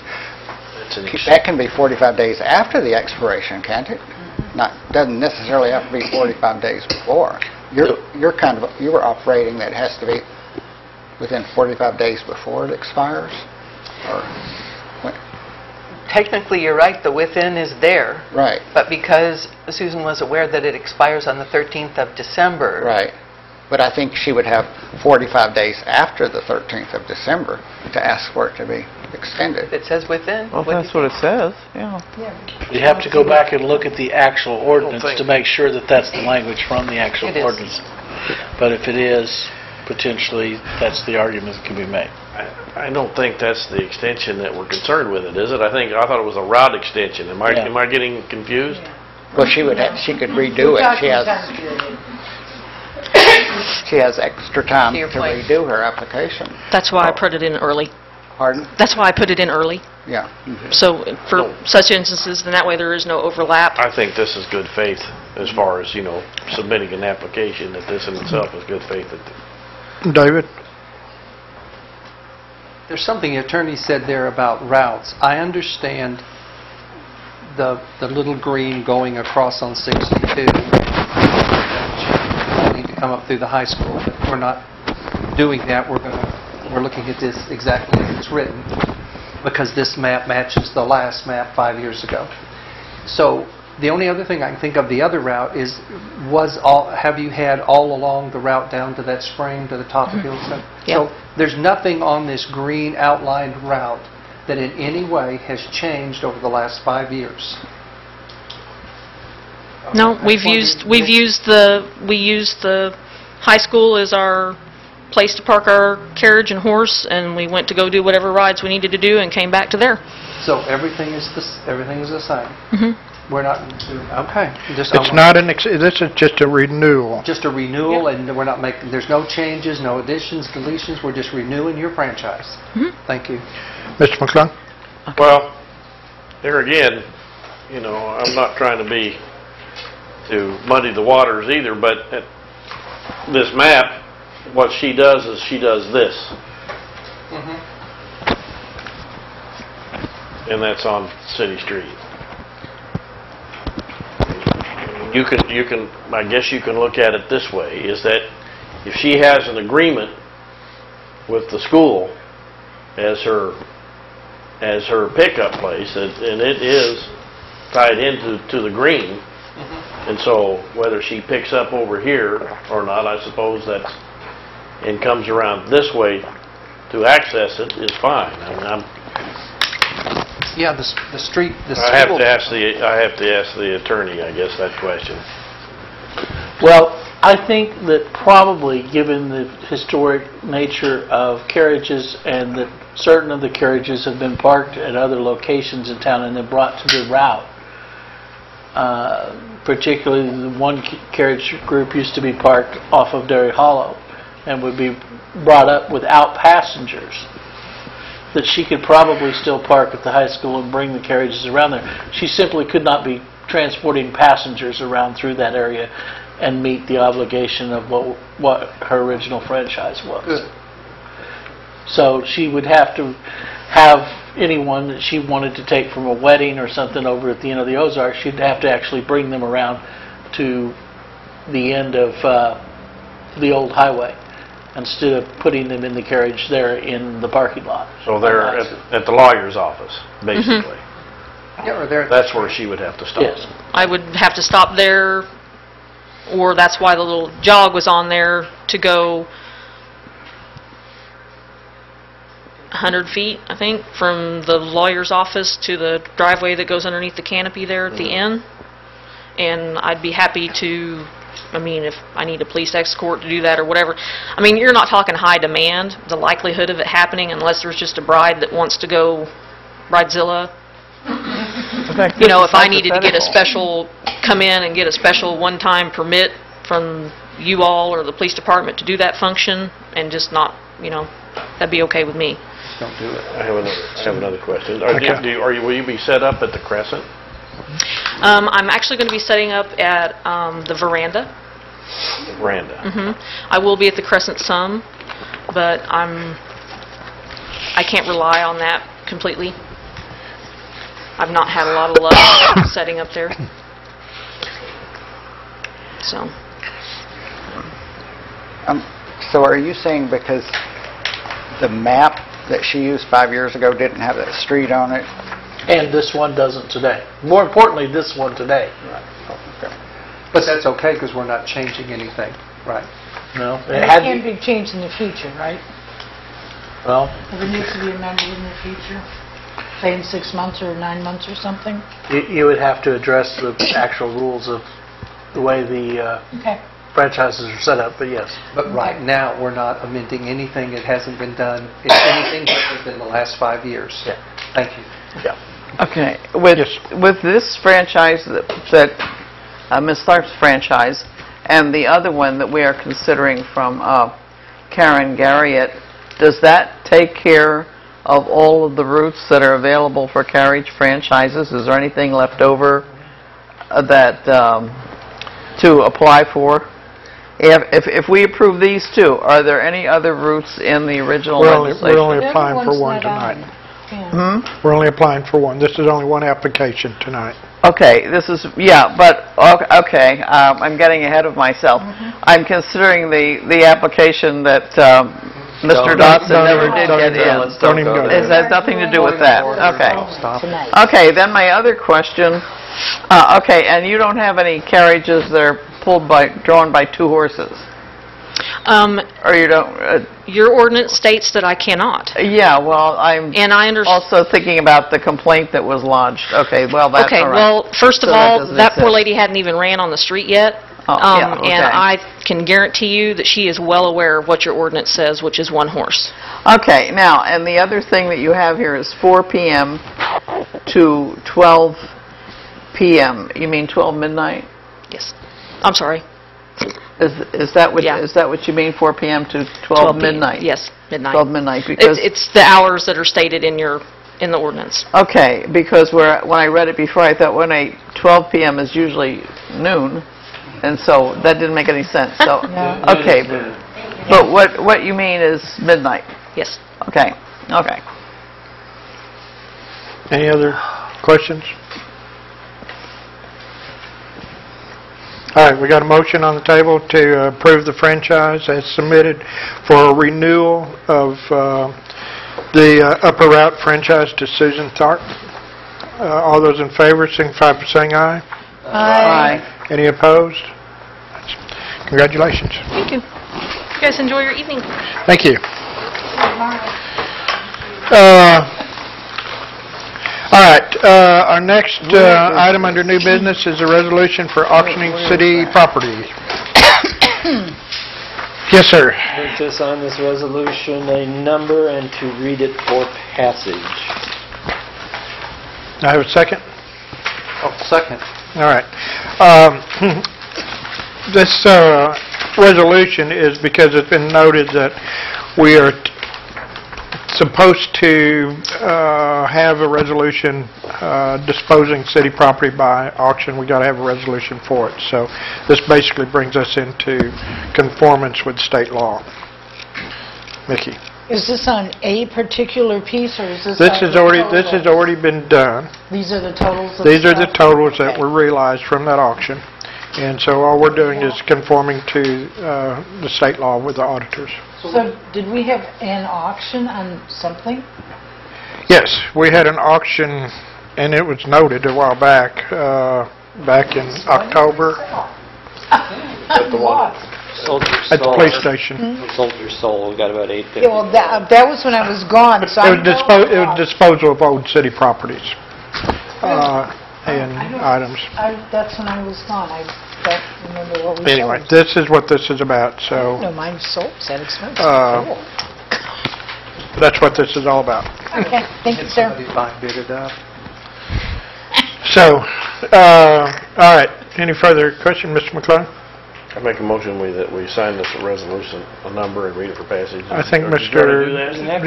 [SPEAKER 14] That can be 45 days after the expiration, can't it? Doesn't necessarily have to be 45 days before. You were operating that it has to be within 45 days before it expires? Or when?
[SPEAKER 11] Technically, you're right, the within is there.
[SPEAKER 14] Right.
[SPEAKER 11] But because Susan was aware that it expires on the 13th of December.
[SPEAKER 14] Right. But I think she would have 45 days after the 13th of December to ask for it to be extended.
[SPEAKER 11] It says within.
[SPEAKER 4] Well, that's what it says, yeah.
[SPEAKER 15] You have to go back and look at the actual ordinance to make sure that that's the language from the actual ordinance. But if it is, potentially, that's the argument that can be made.
[SPEAKER 13] I don't think that's the extension that we're concerned with it, is it? I thought it was a route extension. Am I getting confused?
[SPEAKER 14] Well, she could redo it. She has extra time to redo her application.
[SPEAKER 12] That's why I put it in early.
[SPEAKER 14] Pardon?
[SPEAKER 12] That's why I put it in early.
[SPEAKER 14] Yeah.
[SPEAKER 12] So for such instances, then that way there is no overlap.
[SPEAKER 13] I think this is good faith as far as, submitting an application, that this in itself is good faith.
[SPEAKER 1] David?
[SPEAKER 16] There's something the attorney said there about routes. I understand the little green going across on 62. Need to come up through the high school, but we're not doing that. We're looking at this exactly as it's written, because this map matches the last map 5 years ago. So the only other thing I can think of, the other route is, have you had all along the route down to that spring to the top of Hillside?
[SPEAKER 12] Yep.
[SPEAKER 16] So there's nothing on this green outlined route that in any way has changed over the last 5 years.
[SPEAKER 12] No, we used the high school as our place to park our carriage and horse, and we went to go do whatever rides we needed to do and came back to there.
[SPEAKER 16] So everything is the same.
[SPEAKER 12] Mhm.
[SPEAKER 16] We're not, okay.
[SPEAKER 1] It's not this is just a renewal.
[SPEAKER 16] Just a renewal, and we're not making, there's no changes, no additions, deletions, we're just renewing your franchise. Thank you.
[SPEAKER 1] Mr. McClung?
[SPEAKER 13] Well, there again, I'm not trying to muddy the waters either, but at this map, what she does is she does this. And that's on City Street. You can, I guess you can look at it this way, is that if she has an agreement with the school as her pickup place, and it is tied into the green, and so whether she picks up over here or not, I suppose and comes around this way to access it is fine. I mean,
[SPEAKER 16] yeah, the street.
[SPEAKER 13] I have to ask the attorney, I guess, that question.
[SPEAKER 15] Well, I think that probably, given the historic nature of carriages and that certain of the carriages have been parked at other locations in town and then brought to the route, particularly the one carriage group used to be parked off of Dairy Hollow and would be brought up without passengers, that she could probably still park at the high school and bring the carriages around there. She simply could not be transporting passengers around through that area and meet the obligation of what her original franchise was.
[SPEAKER 16] Good.
[SPEAKER 15] So she would have to have anyone that she wanted to take from a wedding or something over at the end of the Ozarks, she'd have to actually bring them around to the end of the old highway, instead of putting them in the carriage there in the parking lot.
[SPEAKER 13] So they're at the lawyer's office, basically.
[SPEAKER 16] Yeah, or there.
[SPEAKER 13] That's where she would have to stop.
[SPEAKER 12] Yes. I would have to stop there, or that's why the little jog was on there, to go 100 feet, I think, from the lawyer's office to the driveway that goes underneath the canopy there at the end. And I'd be happy to, if I need a police escort to do that or whatever. You're not talking high demand, the likelihood of it happening, unless there's just a bride that wants to go Bridezilla. If I needed to get a special, come in and get a special one-time permit from you all or the police department to do that function, and just not, that'd be okay with me.
[SPEAKER 16] Don't do it.
[SPEAKER 13] I have another question. Will you be set up at the Crescent?
[SPEAKER 12] I'm actually going to be setting up at the veranda.
[SPEAKER 13] The veranda.
[SPEAKER 12] I will be at the Crescent some, but I can't rely on that completely. I've not had a lot of luck setting up there. So.
[SPEAKER 14] So are you saying because the map that she used 5 years ago didn't have that street on it?
[SPEAKER 15] And this one doesn't today. More importantly, this one today.
[SPEAKER 14] Right. Oh, okay.
[SPEAKER 16] But that's okay, because we're not changing anything, right?
[SPEAKER 15] No.
[SPEAKER 2] It can be changed in the future, right?
[SPEAKER 15] Well,
[SPEAKER 2] If it needs to be amended in the future, say in 6 months or 9 months or something?
[SPEAKER 15] you would have to address the actual rules of the way the
[SPEAKER 2] Okay.
[SPEAKER 15] franchises are set up, but yes.
[SPEAKER 16] But right now, we're not amending anything. It hasn't been done. It's anything within the last 5 years.
[SPEAKER 15] Yeah.
[SPEAKER 16] Thank you.
[SPEAKER 15] Yeah.
[SPEAKER 4] Okay, with this franchise that Ms. Tharp's franchise, and the other one that we are considering from Karen Garriott, does that take care of all of the routes that are available for carriage franchises? Is there anything left over that to apply for? If we approve these two, are there any other routes in the original
[SPEAKER 1] We're
[SPEAKER 4] legislation?
[SPEAKER 1] only applying for one
[SPEAKER 2] Everyone's not
[SPEAKER 1] tonight.
[SPEAKER 4] Hmm?
[SPEAKER 1] We're only applying for one. This is only one application tonight.
[SPEAKER 4] Okay, this is, yeah, but, okay, I'm getting ahead of myself. I'm considering the application that Mr. Dotson never did get in.
[SPEAKER 1] Don't even go
[SPEAKER 4] It
[SPEAKER 1] there.
[SPEAKER 4] has nothing to do with that. Okay.
[SPEAKER 2] Tonight.
[SPEAKER 4] Okay, then my other question, okay, and you don't have any carriages that are drawn by two horses? Or you don't?
[SPEAKER 12] Your ordinance states that I cannot.
[SPEAKER 4] Yeah, well, I'm
[SPEAKER 12] And I understand.
[SPEAKER 4] also thinking about the complaint that was lodged. Okay, well, that's
[SPEAKER 12] Okay,
[SPEAKER 4] all right.
[SPEAKER 12] well, first of
[SPEAKER 4] So that
[SPEAKER 12] all,
[SPEAKER 4] doesn't
[SPEAKER 12] that poor
[SPEAKER 4] exist.
[SPEAKER 12] lady hadn't even ran on the street yet.
[SPEAKER 4] Oh, yeah, okay.
[SPEAKER 12] And I can guarantee you that she is well aware of what your ordinance says, which is one horse.
[SPEAKER 4] Okay, now, and the other thing that you have here is 4 p.m. to 12 p.m. You mean 12 midnight?
[SPEAKER 12] Yes. I'm sorry.
[SPEAKER 4] Is that what
[SPEAKER 12] Yeah.
[SPEAKER 4] is that what you mean, 4 p.m. to 12
[SPEAKER 12] p.m.
[SPEAKER 4] midnight?
[SPEAKER 12] Yes, midnight.
[SPEAKER 4] 12 midnight, because...
[SPEAKER 12] It's the hours that are stated in the ordinance.
[SPEAKER 4] Okay, because when I read it before, I thought 12 p.m. is usually noon, and so that didn't make any sense. So, okay, but what you mean is midnight?
[SPEAKER 12] Yes.
[SPEAKER 4] Okay, okay.
[SPEAKER 1] Any other questions? All right, we got a motion on the table to approve the franchise as submitted for a renewal of the Upper Route franchise to Susan Tharp. All those in favor, signify by saying aye.
[SPEAKER 4] Aye.
[SPEAKER 1] Any opposed? Congratulations.
[SPEAKER 12] Thank you. You guys enjoy your evening.
[SPEAKER 1] Thank you. All right, our next item under new business is a resolution for auctioning city property. Yes, sir.
[SPEAKER 17] Move to assign this resolution a number and to read it for passage.
[SPEAKER 1] I have a second?
[SPEAKER 16] Oh, second.
[SPEAKER 1] All right. This resolution is because it's been noted that we are supposed to have a resolution disposing city property by auction. We got to have a resolution for it. So this basically brings us into conformance with state law. Mickey.
[SPEAKER 2] Is this on a particular piece, or is this?
[SPEAKER 1] This has already been done.
[SPEAKER 2] These are the totals.
[SPEAKER 1] These are the totals that were realized from that auction. And so all we're doing is conforming to the state law with the auditors.
[SPEAKER 2] So did we have an auction on something?
[SPEAKER 1] Yes, we had an auction, and it was noted a while back, back in October
[SPEAKER 17] At the one. Sold your
[SPEAKER 1] at the
[SPEAKER 17] soul.
[SPEAKER 1] police station.
[SPEAKER 17] Sold your soul. Got about $850.
[SPEAKER 2] Yeah, well, that was when I was gone. So
[SPEAKER 1] It was disposal of old city properties and items.
[SPEAKER 2] That's when I was gone. I don't remember what we
[SPEAKER 1] Anyway,
[SPEAKER 2] sold.
[SPEAKER 1] this is what this is about. So
[SPEAKER 2] No, mine sold. That expensive.
[SPEAKER 1] Uh, that's what this is all about.
[SPEAKER 2] Okay, thank you, sir.
[SPEAKER 16] Bid it up.
[SPEAKER 1] So, all right. Any further question, Mr. McClung?
[SPEAKER 13] I make a motion that we sign this resolution, a number, and read it for passage.
[SPEAKER 1] I think
[SPEAKER 13] Did you already do that?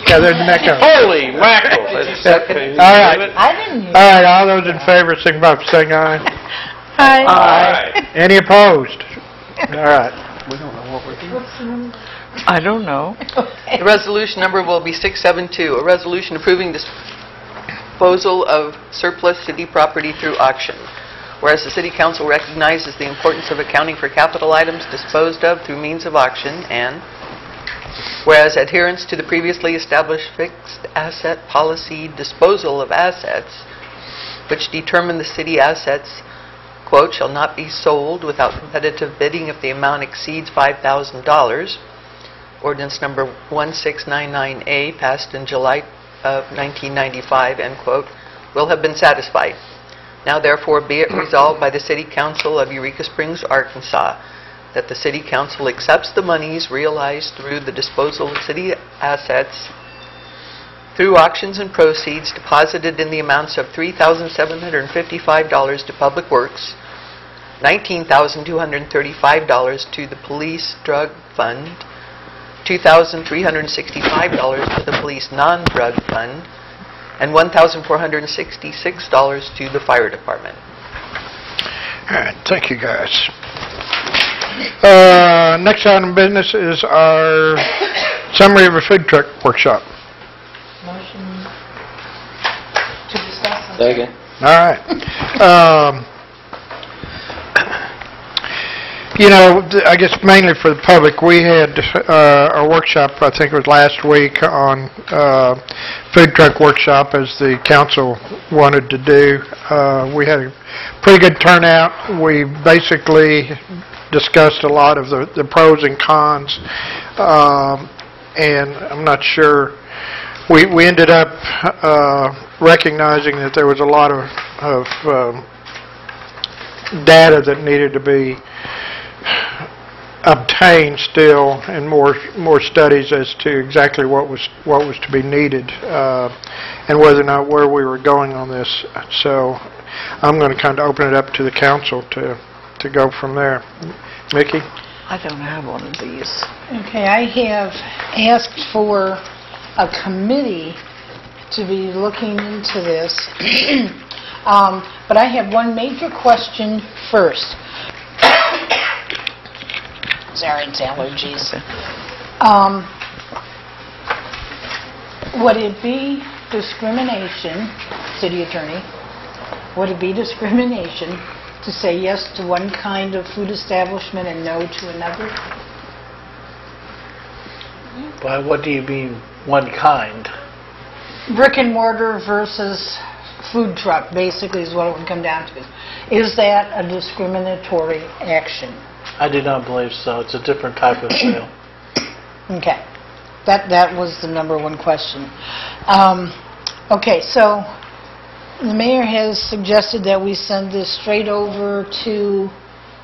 [SPEAKER 1] Yeah, there's an echo.
[SPEAKER 13] Holy mackerel!
[SPEAKER 1] All right.
[SPEAKER 2] I didn't hear.
[SPEAKER 1] All right, all those in favor, signify by saying aye.
[SPEAKER 2] Hi.
[SPEAKER 1] Any opposed? All right.
[SPEAKER 16] We don't know what we're doing.
[SPEAKER 4] I don't know.
[SPEAKER 11] The resolution number will be 672, a resolution approving disposal of surplus city property through auction. Whereas the City Council recognizes the importance of accounting for capital items disposed of through means of auction, and whereas adherence to the previously established fixed asset policy disposal of assets, which determine the city assets, quote, shall not be sold without competitive bidding if the amount exceeds $5,000. Ordinance number 1699A, passed in July of 1995, end quote, will have been satisfied. Now therefore be it resolved by the City Council of Eureka Springs, Arkansas, that the City Council accepts the monies realized through the disposal of city assets through auctions and proceeds deposited in the amounts of $3,755 to Public Works, $19,235 to the Police Drug Fund, $2,365 to the Police Non-Drug Fund, and $1,466 to the Fire Department.
[SPEAKER 1] All right, thank you, guys. Next item of business is our summary of a food truck workshop.
[SPEAKER 2] Motion to discuss.
[SPEAKER 3] Second.
[SPEAKER 1] All right. I guess mainly for the public, we had a workshop, I think it was last week, on food truck workshop as the council wanted to do. We had a pretty good turnout. We basically discussed a lot of the pros and cons, and I'm not sure. We ended up recognizing that there was a lot of data that needed to be obtained still, and more studies as to exactly what was to be needed, and whether or not where we were going on this. So I'm going to kind of open it up to the council to go from there. Mickey?
[SPEAKER 4] I don't have one of these.
[SPEAKER 2] Okay, I have asked for a committee to be looking into this, but I have one major question first. Sorry, it's allergies. Would it be discrimination, City Attorney, would it be discrimination to say yes to one kind of food establishment and no to another?
[SPEAKER 15] By what do you mean, one kind?
[SPEAKER 2] Brick and mortar versus food truck, basically, is what it would come down to. Is that a discriminatory action?
[SPEAKER 15] I do not believe so. It's a different type of sale.
[SPEAKER 2] Okay. That was the number one question. Okay, so the mayor has suggested that we send this straight over to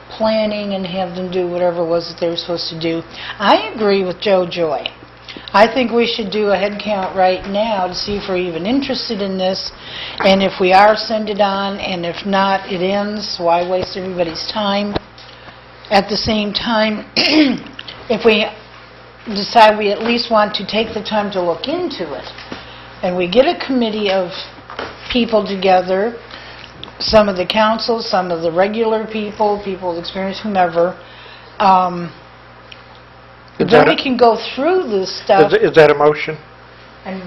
[SPEAKER 2] planning and have them do whatever it was that they were supposed to do. I agree with Joe Joy. I think we should do a head count right now to see if we're even interested in this, and if we are, send it on, and if not, it ends. Why waste everybody's time? At the same time, if we decide we at least want to take the time to look into it, and we get a committee of people together, some of the council, some of the regular people with experience, whomever, then we can go through this stuff.
[SPEAKER 1] Is that a motion?
[SPEAKER 2] And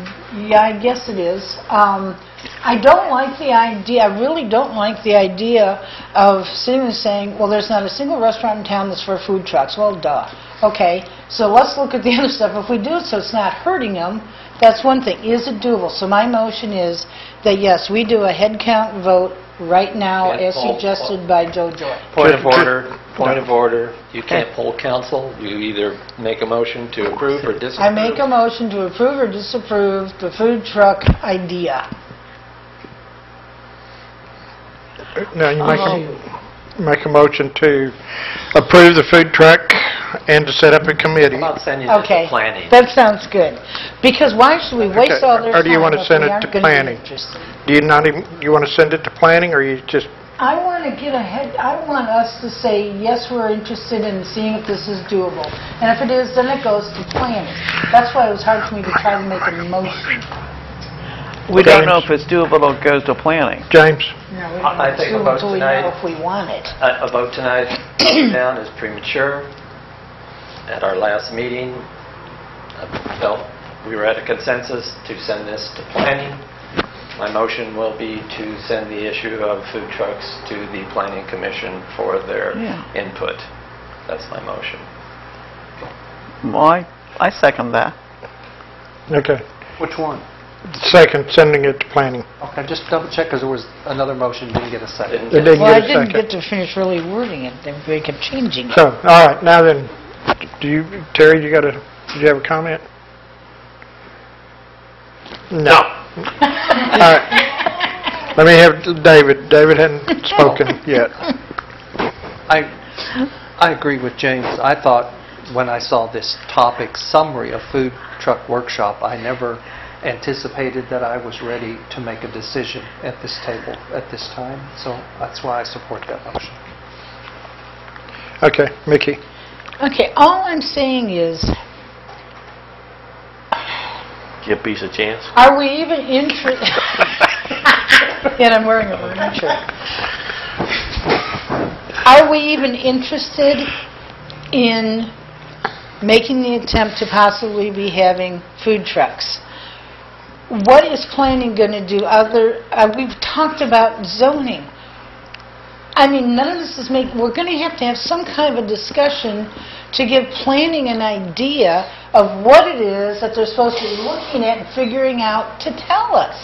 [SPEAKER 2] yeah, I guess it is. I don't like the idea, I really don't like the idea of sitting and saying, well, there's not a single restaurant in town that's for food trucks. Well, duh. Okay, so let's look at the other stuff. If we do it so it's not hurting them, that's one thing. Is it doable? So my motion is that, yes, we do a head count vote right now as suggested by Joe Joy.
[SPEAKER 3] Point of order. Point of order. You can't poll council. You either make a motion to approve or disapprove.
[SPEAKER 2] I make a motion to approve or disapprove the food truck idea.
[SPEAKER 1] Now you make a motion to approve the food truck and to set up a committee.
[SPEAKER 3] How about sending it to planning?
[SPEAKER 2] That sounds good. Because why should we waste all their time?
[SPEAKER 1] Or do you want to send it to planning? Do you not even, you want to send it to planning, or you just?
[SPEAKER 2] I want to get ahead. I want us to say, yes, we're interested in seeing if this is doable. And if it is, then it goes to planning. That's why it was hard for me to try to make a motion.
[SPEAKER 4] We don't know if it's doable or it goes to planning.
[SPEAKER 1] James?
[SPEAKER 2] No, we don't
[SPEAKER 3] I think a vote
[SPEAKER 2] until we
[SPEAKER 3] tonight.
[SPEAKER 2] know if we want it.
[SPEAKER 3] A vote tonight down is premature. At our last meeting, I felt we were at a consensus to send this to planning. My motion will be to send the issue of food trucks to the Planning Commission for their input. That's my motion.
[SPEAKER 4] Well, I second that.
[SPEAKER 1] Okay.
[SPEAKER 16] Which one?
[SPEAKER 1] Second, sending it to planning.
[SPEAKER 16] Okay, just double check, because there was another motion, didn't get a second.
[SPEAKER 2] Well, I didn't get to finish really wording it. They kept changing it.
[SPEAKER 1] So, all right, now then, Terry, did you have a comment? No. All right. Let me have David. David hadn't spoken yet.
[SPEAKER 16] I agree with James. I thought when I saw this topic summary of food truck workshop, I never anticipated that I was ready to make a decision at this table at this time. So that's why I support that motion.
[SPEAKER 1] Okay, Mickey.
[SPEAKER 2] Okay, all I'm saying is,
[SPEAKER 13] Give peace a chance.
[SPEAKER 2] are we even interested? And I'm wearing a burning shirt. Are we even interested in making the attempt to possibly be having food trucks. What is planning going to do we've talked about zoning. I mean, none of this is we're going to have some kind of a discussion to give planning an idea of what it is that they're supposed to be looking at and figuring out to tell us.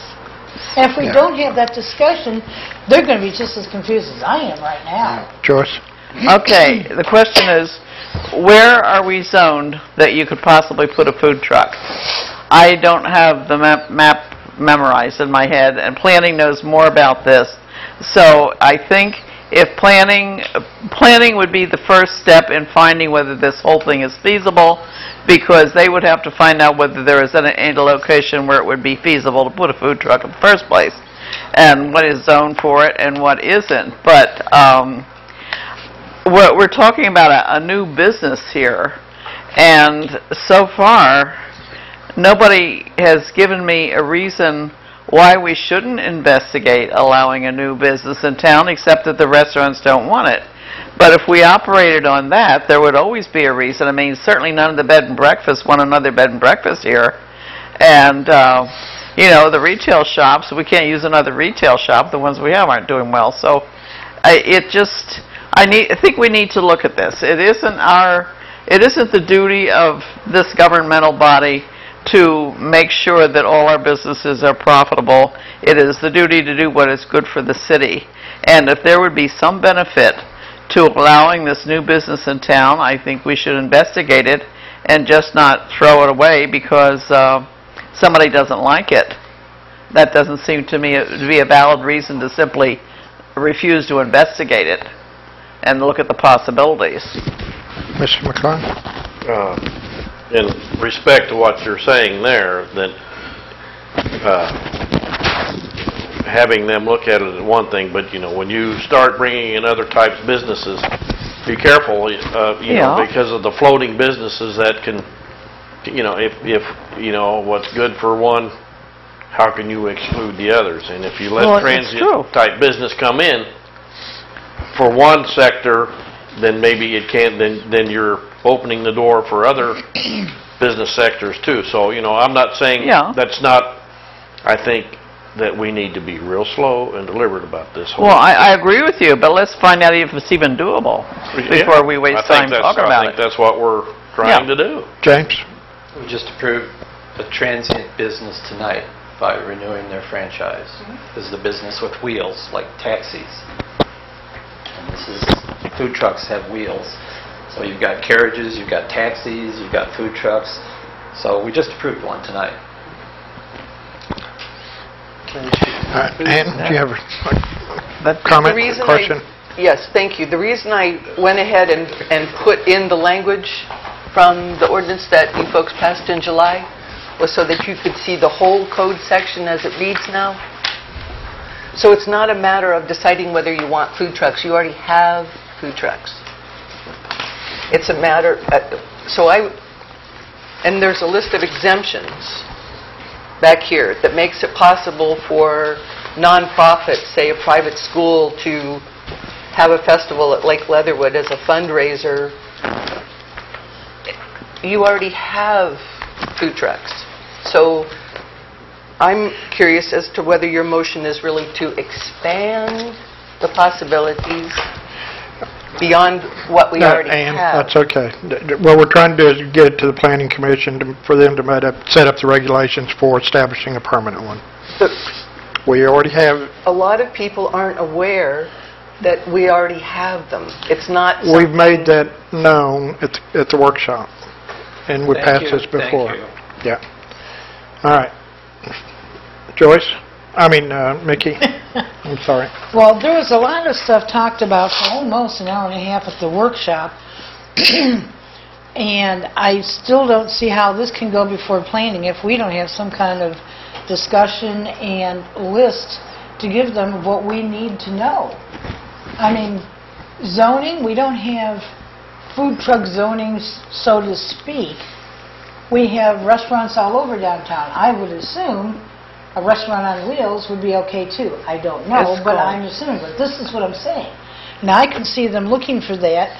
[SPEAKER 2] And if we don't have that discussion, they're going to be just as confused as I am right now.
[SPEAKER 1] Joyce?
[SPEAKER 4] Okay, the question is, where are we zoned that you could possibly put a food truck? I don't have the map memorized in my head, and planning knows more about this. So I think if planning would be the first step in finding whether this whole thing is feasible, because they would have to find out whether there is any location where it would be feasible to put a food truck in the first place, and what is zoned for it and what isn't. But we're talking about a new business here, and so far nobody has given me a reason why we shouldn't investigate allowing a new business in town, except that the restaurants don't want it. But if we operated on that, there would always be a reason. I mean, certainly none of the bed and breakfasts want another bed and breakfast here. And, the retail shops, we can't use another retail shop. The ones we have aren't doing well. So I think we need to look at this. It isn't the duty of this governmental body to make sure that all our businesses are profitable. It is the duty to do what is good for the city. And if there would be some benefit to allowing this new business in town, I think we should investigate it and just not throw it away because somebody doesn't like it. That doesn't seem to me to be a valid reason to simply refuse to investigate it and look at the possibilities.
[SPEAKER 1] Mr. McClung?
[SPEAKER 13] In respect to what you're saying there, that having them look at it is one thing, but when you start bringing in other types of businesses, be careful, because of the floating businesses that can, if what's good for one, how can you exclude the others? And if you let transient type business come in for one sector, then maybe it can't. Then you're opening the door for other business sectors too. So I'm not saying that's not. I think that we need to be real slow and deliberate about this whole.
[SPEAKER 4] Well, I agree with you, but let's find out if it's even doable before we waste time talking about it.
[SPEAKER 13] I think that's what we're trying to do.
[SPEAKER 1] James?
[SPEAKER 3] We just approved a transient business tonight by renewing their franchise. This is the business with wheels, like taxis. And this is, food trucks have wheels. So you've got carriages, you've got taxis, you've got food trucks. So we just approved one tonight.
[SPEAKER 1] Ann, do you have a comment or question?
[SPEAKER 11] Yes, thank you. The reason I went ahead and put in the language from the ordinance that you folks passed in July was so that you could see the whole code section as it reads now. So it's not a matter of deciding whether you want food trucks. You already have food trucks. It's a matter, and there's a list of exemptions back here that makes it possible for nonprofits, say a private school, to have a festival at Lake Leatherwood as a fundraiser. You already have food trucks. So I'm curious as to whether your motion is really to expand the possibilities beyond what we already have.
[SPEAKER 1] That's okay. What we're trying to do is get it to the Planning Commission for them to set up the regulations for establishing a permanent one. We already have.
[SPEAKER 11] A lot of people aren't aware that we already have them. It's not.
[SPEAKER 1] We've made that known at the workshop, and we passed this before.
[SPEAKER 3] Thank you.
[SPEAKER 1] Yeah. All right. Joyce? Mickey. I'm sorry.
[SPEAKER 2] Well, there was a lot of stuff talked about for almost an hour and a half at the workshop, and I still don't see how this can go before planning if we don't have some kind of discussion and list to give them of what we need to know. Zoning, we don't have food truck zoning, so to speak. We have restaurants all over downtown. I would assume a restaurant on wheels would be okay too. I don't know, but I'm assuming. But this is what I'm saying. Now I can see them looking for that.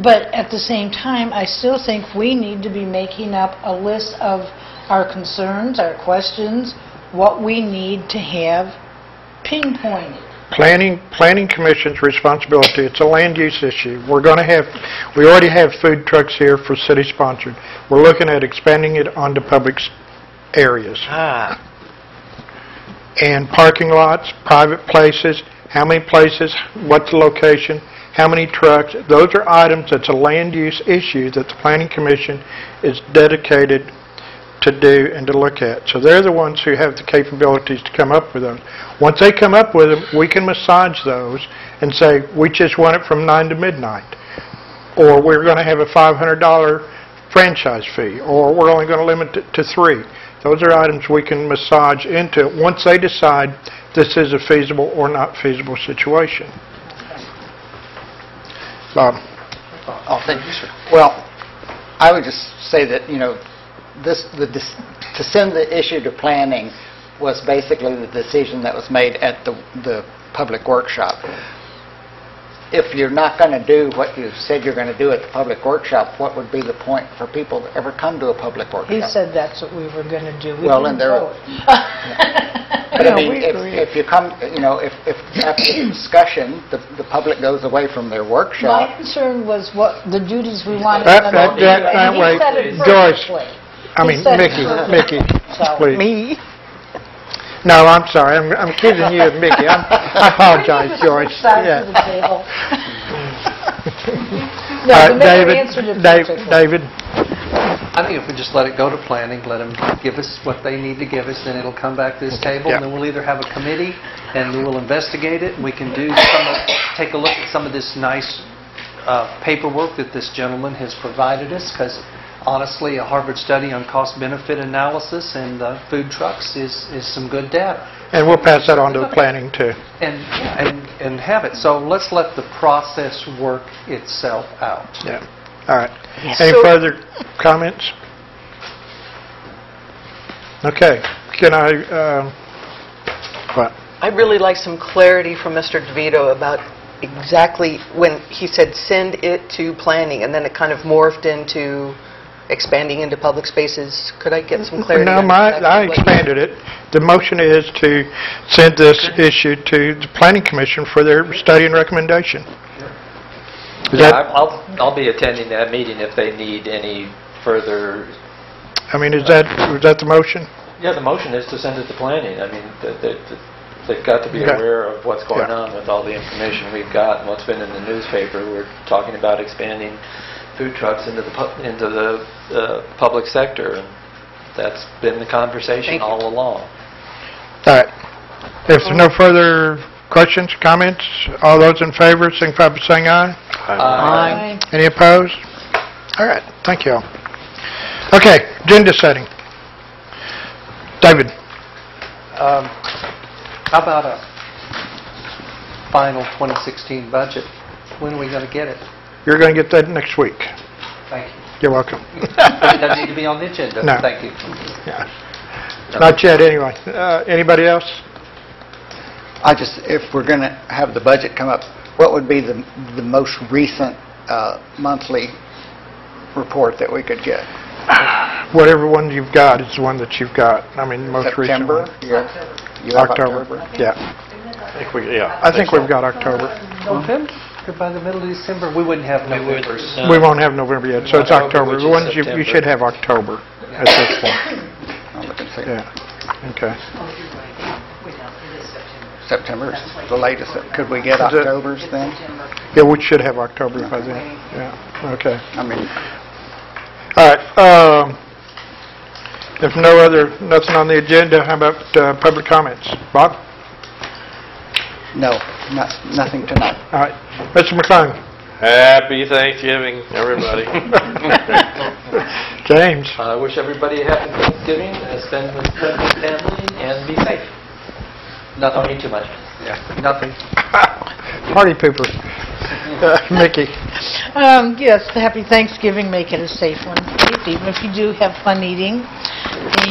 [SPEAKER 2] But at the same time, I still think we need to be making up a list of our concerns, our questions, what we need to have pinpointed.
[SPEAKER 1] Planning Commission's responsibility, it's a land use issue. We already have food trucks here for city-sponsored. We're looking at expanding it onto public areas. And parking lots, private places, how many places, what's the location, how many trucks. Those are items that's a land use issue that the Planning Commission is dedicated to do and to look at. So they're the ones who have the capabilities to come up with those. Once they come up with them, we can massage those and say, we just want it from 9 to midnight. Or we're going to have a $500 franchise fee. Or we're only going to limit it to 3. Those are items we can massage into it once they decide this is a feasible or not feasible situation. Bob?
[SPEAKER 14] Oh, thank you, sir. Well, I would just say that, to send the issue to planning was basically the decision that was made at the public workshop. If you're not going to do what you said you're going to do at the public workshop, what would be the point for people to ever come to a public workshop?
[SPEAKER 2] He said that's what we were going to do.
[SPEAKER 14] Well, and there. But I mean, if you come, if after the discussion, the public goes away from their workshop.
[SPEAKER 2] My concern was what the duties we wanted
[SPEAKER 1] Wait, Joyce. Mickey, please. Me? No, I'm sorry. I'm kidding you and Mickey. I apologize, Joyce. Yeah.
[SPEAKER 2] No,
[SPEAKER 1] David.
[SPEAKER 16] I think if we just let it go to planning, let them give us what they need to give us, then it'll come back to this table, and then we'll either have a committee, and we'll investigate it, and we can take a look at some of this nice paperwork that this gentleman has provided us, because honestly, a Harvard study on cost-benefit analysis and food trucks is some good data.
[SPEAKER 1] And we'll pass that on to the planning, too.
[SPEAKER 16] And have it. So let's let the process work itself out.
[SPEAKER 1] Yeah. All right. Yes. Any further comments? Okay. Can I, what?
[SPEAKER 11] I'd really like some clarity from Mr. DeVito about exactly when he said send it to planning, and then it kind of morphed into expanding into public spaces. Could I get some clarity?
[SPEAKER 1] No, I expanded it. The motion is to send this issue to the Planning Commission for their study and recommendation.
[SPEAKER 3] I'll be attending that meeting if they need any further.
[SPEAKER 1] I mean, was that the motion?
[SPEAKER 3] Yeah, the motion is to send it to planning. I mean, they've got to be aware of what's going on with all the information we've got and what's been in the newspaper. We're talking about expanding food trucks into the public sector, and that's been the conversation all along.
[SPEAKER 1] All right. If there's no further questions, comments, all those in favor, signify by saying aye.
[SPEAKER 11] Aye.
[SPEAKER 1] Any opposed? All right. Thank you all. Okay. Agenda setting. David.
[SPEAKER 16] How about a final 2016 budget? When are we going to get it?
[SPEAKER 1] You're going to get that next week.
[SPEAKER 16] Thank you.
[SPEAKER 1] You're welcome.
[SPEAKER 16] But it doesn't need to be on the agenda.
[SPEAKER 1] No.
[SPEAKER 16] Thank you.
[SPEAKER 1] Yeah. Not yet, anyway. Anybody else?
[SPEAKER 14] If we're going to have the budget come up, what would be the most recent monthly report that we could get?
[SPEAKER 1] Whatever one you've got is the one that you've got. I mean, most recent one.
[SPEAKER 14] October?
[SPEAKER 1] Yeah.
[SPEAKER 13] I
[SPEAKER 1] think we've got October.
[SPEAKER 16] November? By the middle of December, we wouldn't have November.
[SPEAKER 1] We won't have November yet, so it's October. The ones you should have October at this point.
[SPEAKER 14] I'll look and see.
[SPEAKER 1] Yeah. Okay.
[SPEAKER 14] September is the latest. Could we get October's then?
[SPEAKER 1] Yeah, we should have October by then. Yeah. Okay.
[SPEAKER 14] I mean.
[SPEAKER 1] All right. If nothing on the agenda, how about public comments? Bob?
[SPEAKER 14] No, nothing tonight.
[SPEAKER 1] All right. Mr. McClung.
[SPEAKER 13] Happy Thanksgiving, everybody.
[SPEAKER 1] James.
[SPEAKER 3] I wish everybody a happy Thanksgiving, spend with friends and family, and be safe. Don't eat too much.
[SPEAKER 16] Yeah, nothing.
[SPEAKER 1] Party pooper. Mickey.
[SPEAKER 2] Yes, happy Thanksgiving. Make it a safe one, even if you do have fun eating.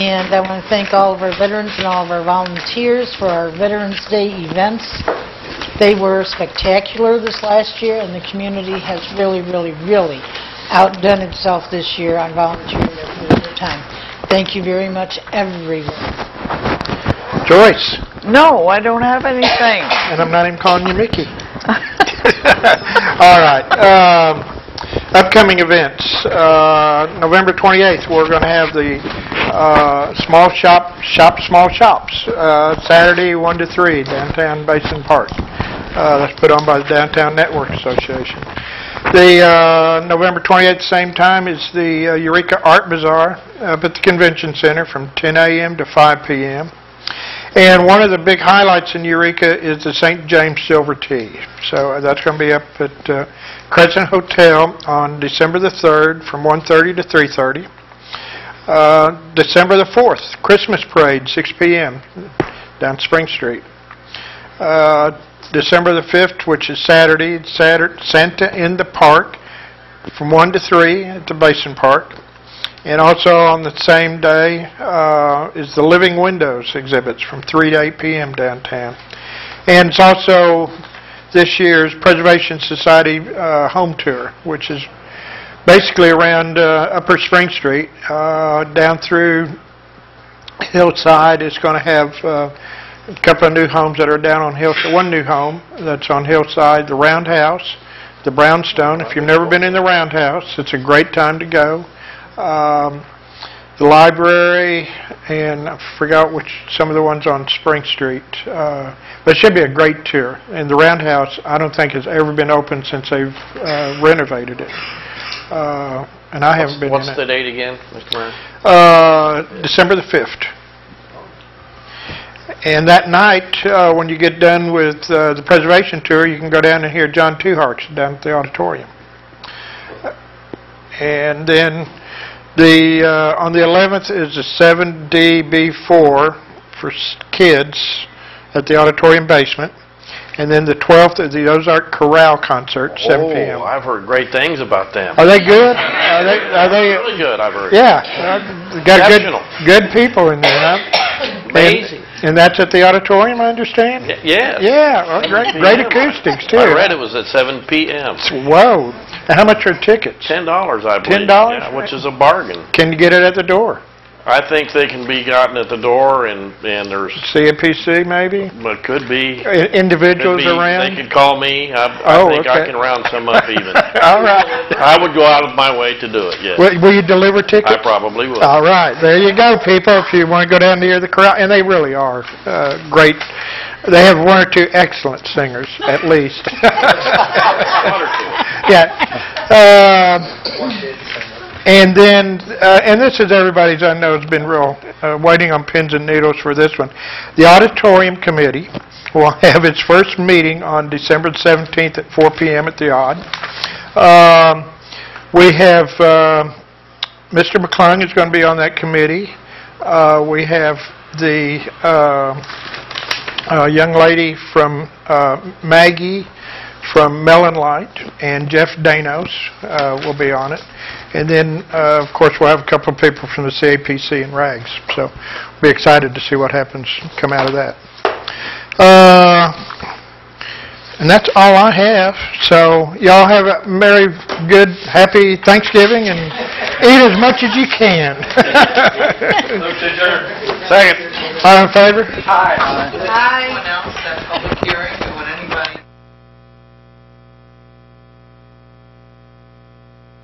[SPEAKER 2] And I want to thank all of our veterans and all of our volunteers for our Veterans Day events. They were spectacular this last year, and the community has really, really, really outdone itself this year on volunteering their time. Thank you very much, everyone.
[SPEAKER 1] Joyce?
[SPEAKER 4] No, I don't have anything.
[SPEAKER 1] And I'm not even calling you Mickey. All right. Upcoming events. November 28th, we're going to have the Small Shops, Saturday 1 to 3, downtown Basin Park. That's put on by the Downtown Network Association. The November 28th, same time, is the EUREKA Art Bazaar up at the Convention Center from 10 a.m. to 5 p.m. And one of the big highlights in EUREKA is the St. James Silver Tea. So that's going to be up at Crescent Hotel on December the 3rd from 1:30 to 3:30. December the 4th, Christmas Parade, 6 p.m. down Spring Street. December the 5th, which is Saturday, Santa in the Park from 1 to 3 at the Basin Park. And also on the same day is the Living Windows exhibits from 3 to 8 p.m. downtown. And it's also this year's Preservation Society home tour, which is basically around Upper Spring Street down through Hillside. It's going to have a couple of new homes that are down on Hillside. One new home that's on Hillside, the Roundhouse, the Brownstone. If you've never been in the Roundhouse, it's a great time to go. The library, and I forgot some of the ones on Spring Street. But it should be a great tour. And the Roundhouse, I don't think has ever been open since they've renovated it. And I haven't been in it.
[SPEAKER 13] What's the date again, Mr. Mayor?
[SPEAKER 1] December the 5th. And that night, when you get done with the preservation tour, you can go down and hear John Twohearts down at the auditorium. And then on the 11th is the 7DB4 for kids at the auditorium basement. And then the 12th is the Ozark Chorale concert, 7 p.m.
[SPEAKER 13] Oh, I've heard great things about them.
[SPEAKER 1] Are they good? Are they
[SPEAKER 13] really good, I've heard.
[SPEAKER 1] Yeah. Got good people in there, huh?
[SPEAKER 13] Amazing.
[SPEAKER 1] And that's at the auditorium, I understand?
[SPEAKER 13] Yes.
[SPEAKER 1] Yeah, great acoustics, too.
[SPEAKER 13] I read it was at 7 p.m.
[SPEAKER 1] Whoa. And how much are tickets?
[SPEAKER 13] $10, I believe.
[SPEAKER 1] $10?
[SPEAKER 13] Yeah, which is a bargain.
[SPEAKER 1] Can you get it at the door?
[SPEAKER 13] I think they can be gotten at the door, and there's...
[SPEAKER 1] CAPC, maybe?
[SPEAKER 13] But could be...
[SPEAKER 1] Individuals
[SPEAKER 13] could be,
[SPEAKER 1] around?
[SPEAKER 13] They could call me. I think I can round some up even.
[SPEAKER 1] All right.
[SPEAKER 13] I would go out of my way to do it, yes.
[SPEAKER 1] Will you deliver tickets?
[SPEAKER 13] I probably would.
[SPEAKER 1] All right. There you go, people, if you want to go down to hear the chorale. And they really are great. They have one or two excellent singers, at least.
[SPEAKER 13] One or two.
[SPEAKER 1] Yeah. And then, and this is everybody's, I know, has been real waiting on pins and needles for this one. The Auditorium Committee will have its first meeting on December 17th at 4 p.m. at the Odd. We have Mr. McClung is going to be on that committee. We have the young lady from Maggie from Melon Light, and Jeff Danos will be on it. And then, of course, we'll have a couple of people from the CAPC and RAGS. So we'll be excited to see what happens come out of that. And that's all I have. So y'all have a merry, good, happy Thanksgiving and eat as much as you can.
[SPEAKER 13] Second.
[SPEAKER 1] All in favor?
[SPEAKER 2] Aye.